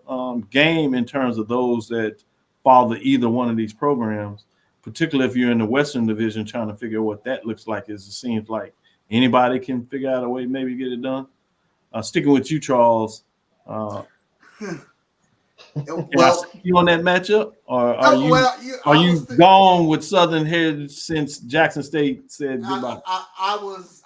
game in terms of those that follow either one of these programs, particularly if you're in the Western Division trying to figure out what that looks like. It seems like anybody can figure out a way maybe to get it done. Sticking with you, Charles. Can I see you on that matchup, or are you gone with Southern Heritage since Jackson State said goodbye? I was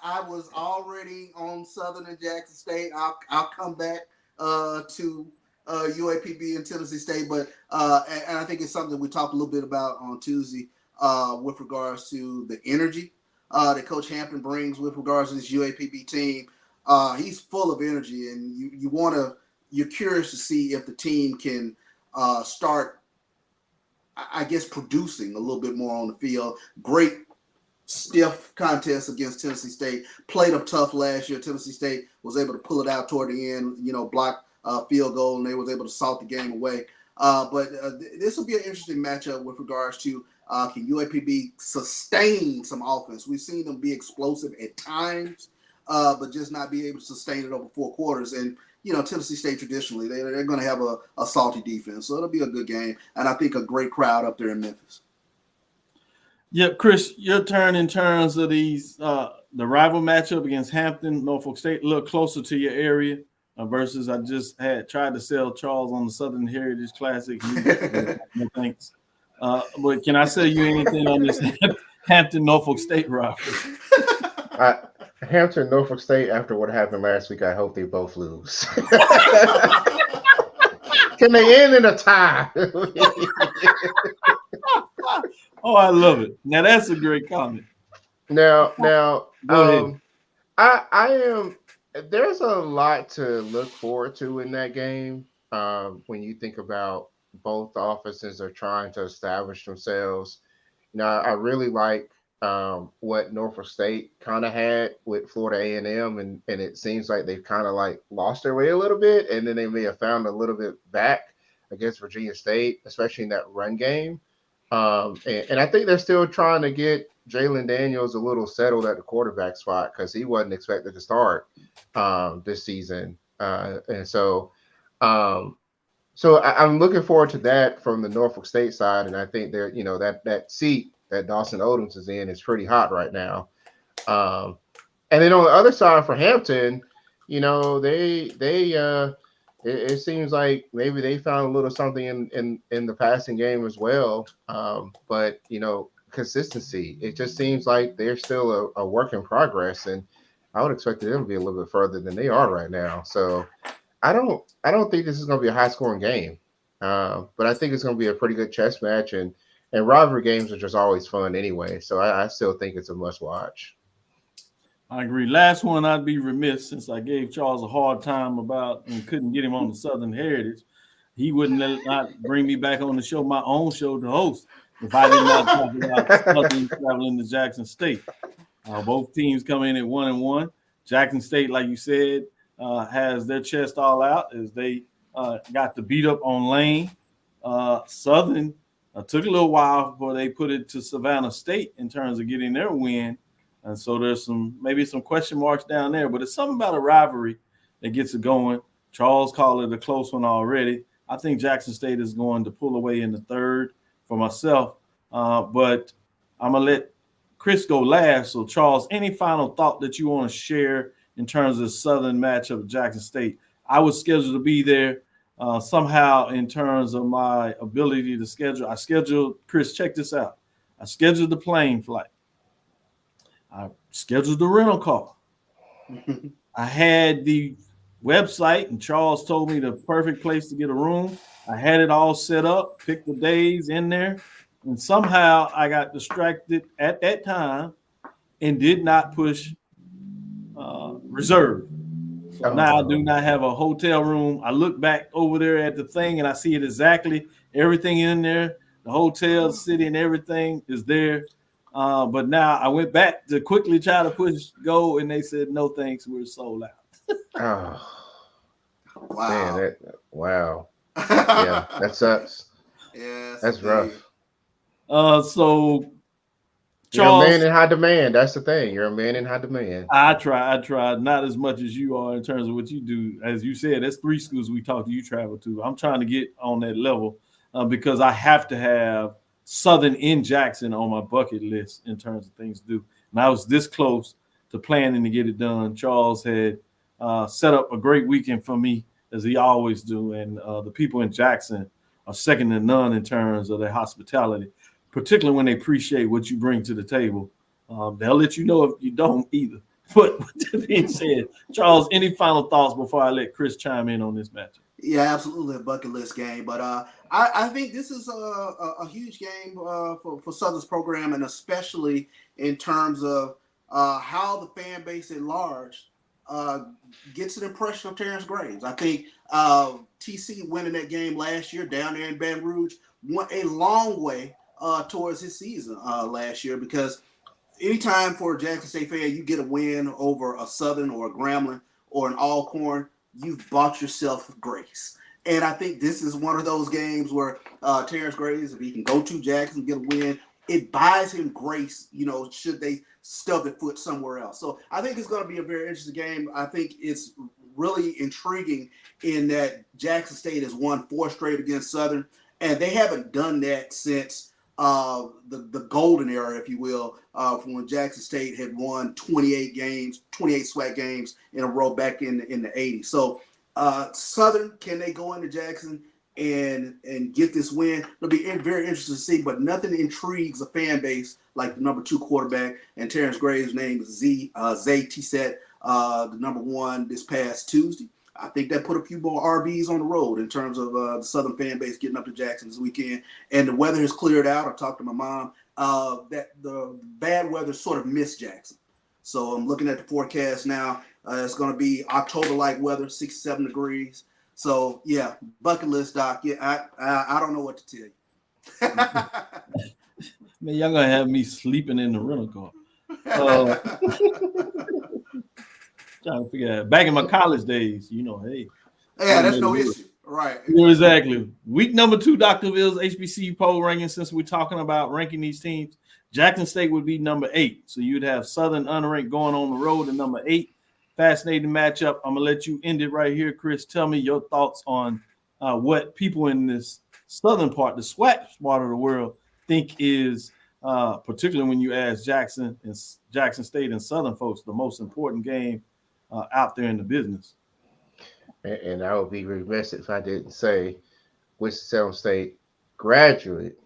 already on Southern and Jackson State. I'll come back to UAPB and Tennessee State, but and I think it's something we talked a little bit about on Tuesday with regards to the energy that Coach Hampton brings with regards to this UAPB team. He's full of energy, and you're curious to see if the team can start, I guess, producing a little bit more on the field. Great stiff contest against Tennessee State. Played them tough last year. Tennessee State was able to pull it out toward the end, block field goal, and they was able to salt the game away. But this will be an interesting matchup with regards to can UAPB sustain some offense. We've seen them be explosive at times, but just not be able to sustain it over 4 quarters. And Tennessee State traditionally, they're going to have a salty defense. So it'll be a good game. And I think a great crowd up there in Memphis. Yeah, Chris, your turn in terms of these, the rival matchup against Hampton, Norfolk State, a little closer to your area versus I just had tried to sell Charles on the Southern Heritage Classic. No thanks. But can I sell you anything on this Hampton, Norfolk State rivalry? Hampton, Norfolk State, after what happened last week, I hope they both lose. Can they end in a tie? Oh, I love it. Now, that's a great comment. Now, I am. There's a lot to look forward to in that game. When you think about both offenses are trying to establish themselves. I really like what Norfolk State kind of had with Florida A&M, and it seems like they've kind of like lost their way a little bit, and then they may have found a little bit back against Virginia State, especially in that run game. And I think they're still trying to get Jalen Daniels a little settled at the quarterback spot because he wasn't expected to start this season. And so I'm looking forward to that from the Norfolk State side, and I think they're that seat that Dawson Odoms is in is pretty hot right now. And then on the other side for Hampton, it seems like maybe they found a little something in the passing game as well. But consistency, it just seems like they're still a work in progress, and I would expect them to be a little bit further than they are right now. So I don't think this is going to be a high scoring game, but I think it's going to be a pretty good chess match. And And rivalry games are just always fun anyway. So I still think it's a must watch. I agree. Last one, I'd be remiss since I gave Charles a hard time about and couldn't get him on the Southern Heritage. He wouldn't not bring me back on the show, my own show to host, if I did not talk about Southern traveling to Jackson State. Both teams come in at 1-1. Jackson State, like you said, has their chest all out as they got to beat up on Lane. Southern took a little while before they put it to Savannah State in terms of getting their win. And so there's maybe some question marks down there, but it's something about a rivalry that gets it going. Charles called it a close one already. I think Jackson State is going to pull away in the third for myself, but I'm going to let Chris go last. So, Charles, any final thought that you want to share in terms of the Southern matchup of Jackson State? I was scheduled to be there somehow in terms of my ability to schedule. I scheduled, Chris, check this out. I scheduled the plane flight. I scheduled the rental car. I had the website, and Charles told me the perfect place to get a room. I had it all set up, picked the days in there, and somehow I got distracted at that time and did not push reserve. So now I do not have a hotel room. I look back over there at the thing and I see it exactly. Everything in there, the hotel, the city, and everything is there. But now I went back to quickly try to push go, and they said, no, thanks, we're sold out. Wow. Man, wow. Yeah, that sucks. Yeah, that's rough. So Charles, you're a man in high demand. That's the thing. You're a man in high demand. I try not as much as you are in terms of what you do. As you said, that's 3 schools we talked to, you travel to. I'm trying to get on that level because I have to have Southern in Jackson on my bucket list in terms of things to do. And I was this close to planning to get it done. Charles had set up a great weekend for me, as he always do. And the people in Jackson are second to none in terms of their hospitality, particularly when they appreciate what you bring to the table. They'll let you know if you don't either. But with that being said, Charles, any final thoughts before I let Chris chime in on this matchup? Yeah, absolutely a bucket list game. But I think this is a huge game for Southern's program, and especially in terms of how the fan base at large gets an impression of Terrence Graves. I think TC winning that game last year down there in Baton Rouge went a long way towards his season last year, because anytime for a Jackson State fan you get a win over a Southern or a Grambling or an Alcorn, you've bought yourself grace. And I think this is one of those games where Terrence Graves, if he can go to Jackson and get a win, it buys him grace, should they stub their foot somewhere else. So I think it's going to be a very interesting game. I think it's really intriguing in that Jackson State has won 4 straight against Southern, and they haven't done that since the golden era, if you will, from when Jackson State had won 28 SWAC games in a row back in the 80s. So Southern, can they go into Jackson and get this win? It'll be very interesting to see, but nothing intrigues a fan base like the number 2 quarterback, and Terrence Graves' name is Zay Tissett, the number 1 this past Tuesday. I think that put a few more RVs on the road in terms of the Southern fan base getting up to Jackson this weekend. And the weather has cleared out. I talked to my mom that the bad weather sort of missed Jackson. So I'm looking at the forecast now. It's going to be October-like weather, 67 degrees. So, yeah, bucket list, Doc. Yeah, I don't know what to tell you. Man, y'all going to have me sleeping in the rental car. Trying to figure out. Back in my college days, hey. Yeah, that's no issue. Right. Exactly. Week number 2, Dr. Ville's HBCU poll ranking, since we're talking about ranking these teams, Jackson State would be number 8. So you'd have Southern unranked going on the road at number 8. Fascinating matchup. I'm going to let you end it right here, Chris. Tell me your thoughts on what people in this Southern part, the SWAC part of the world, think is, particularly when you ask Jackson State and Southern folks, the most important game out there in the business. And I would be remiss if I didn't say Winston-Salem State graduate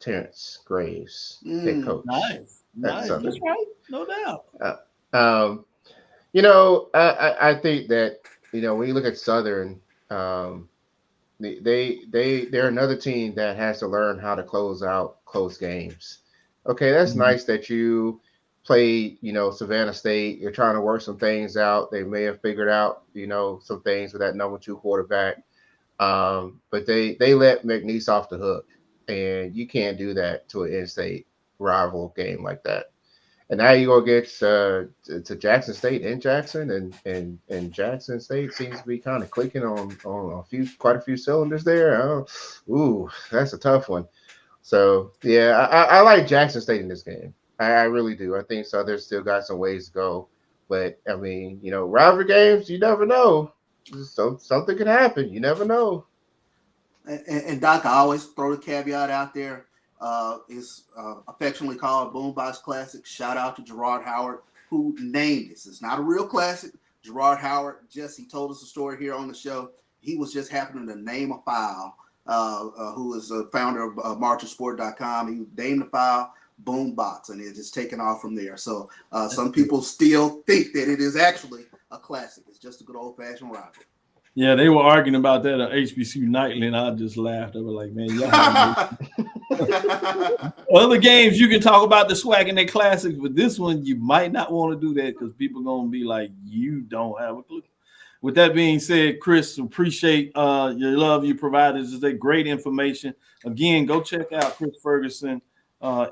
Terrence Graves, head coach. Nice. That's right, no doubt. I think that when you look at Southern, they're another team that has to learn how to close out close games. Okay, that's nice that you played, Savannah State. You're trying to work some things out. They may have figured out, some things with that number 2 quarterback. But they let McNeese off the hook, and you can't do that to an in-state rival game like that. And now you go get to Jackson State in Jackson, and Jackson State seems to be kind of clicking on quite a few cylinders there. Ooh, that's a tough one. So yeah, I like Jackson State in this game. I really do. I think Southern still got some ways to go, but I mean, rivalry games, you never know. Something could happen. You never know. And Doc, I always throw the caveat out there. It's affectionately called Boombox Classic. Shout out to Gerard Howard, who named this. It's not a real classic. Gerard Howard, he told us a story here on the show. He was just happening to name a file, who is a founder of marchesport.com. He named the file Boombox, and it's just taken off from there. So some people still think that it is actually a classic. It's just a good old-fashioned rivalry. Yeah, they were arguing about that on HBCU Nightly, and I just laughed. I was like, man, other games you can talk about the swag and their classics, but this one you might not want to do that because people are going to be like, you don't have a clue. With that being said, Chris, appreciate your love you provided. This is a great information. Again, go check out Chris Ferguson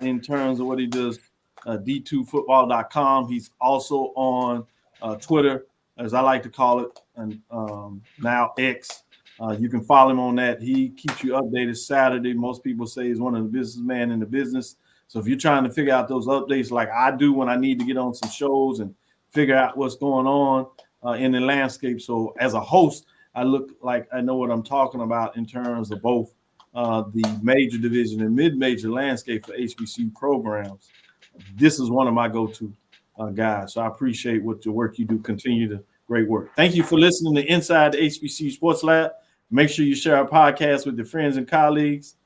in terms of what he does, d2football.com. He's also on Twitter, as I like to call it, and now X. You can follow him on that. He keeps you updated Saturday. Most people say he's one of the businessmen in the business. So if you're trying to figure out those updates like I do when I need to get on some shows and figure out what's going on in the landscape. So as a host, I look like I know what I'm talking about in terms of both the major division and mid-major landscape for HBCU programs. This is one of my go-to guys. So I appreciate what the work you do. Continue to great work. Thank you for listening to Inside the HBCU Sports Lab. Make sure you share our podcast with your friends and colleagues.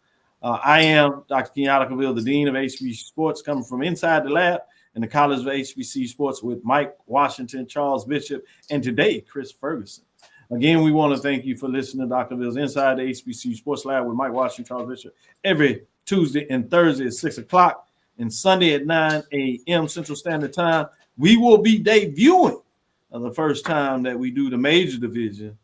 I am Dr. Kenyatta Cavil, the Dean of HBCU Sports, coming from inside the lab in the College of HBCU Sports with Mike Washington, Charles Bishop, and today, Chris Ferguson. Again, we want to thank you for listening to Dr. Cavill's Inside the HBCU Sports Lab with Mike Washington, Charles Bishop, every Tuesday and Thursday at 6 o'clock and Sunday at 9 a.m. Central Standard Time. We will be debuting the first time that we do the major division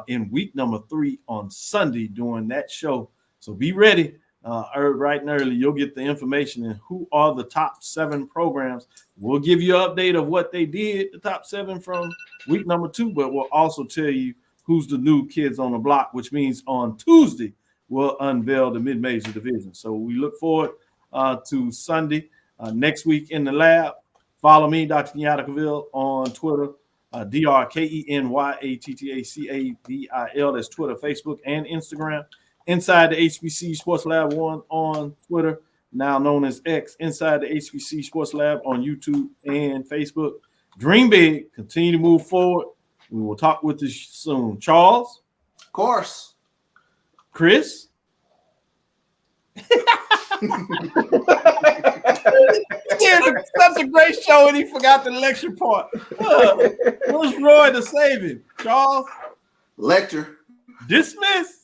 in week number 3 on Sunday during that show. So be ready right and early. You'll get the information and who are the top 7 programs. We'll give you an update of what they did, the top 7 from week number 2, but we'll also tell you who's the new kids on the block, which means on Tuesday, we'll unveil the mid-major division. So we look forward to Sunday next week in the lab. Follow me, Dr. Kenyatta Cavil, on Twitter, DrKenyattacavil. That's Twitter, Facebook, and Instagram. Inside the HBC Sports Lab 1 on Twitter, now known as X. Inside the HBC Sports Lab on YouTube and Facebook. Dream big. Continue to move forward. We will talk with you soon. Charles? Of course. Chris? He did such a great show and he forgot the lecture part. Where's Roy to save him? Charles? Lecture. Dismiss.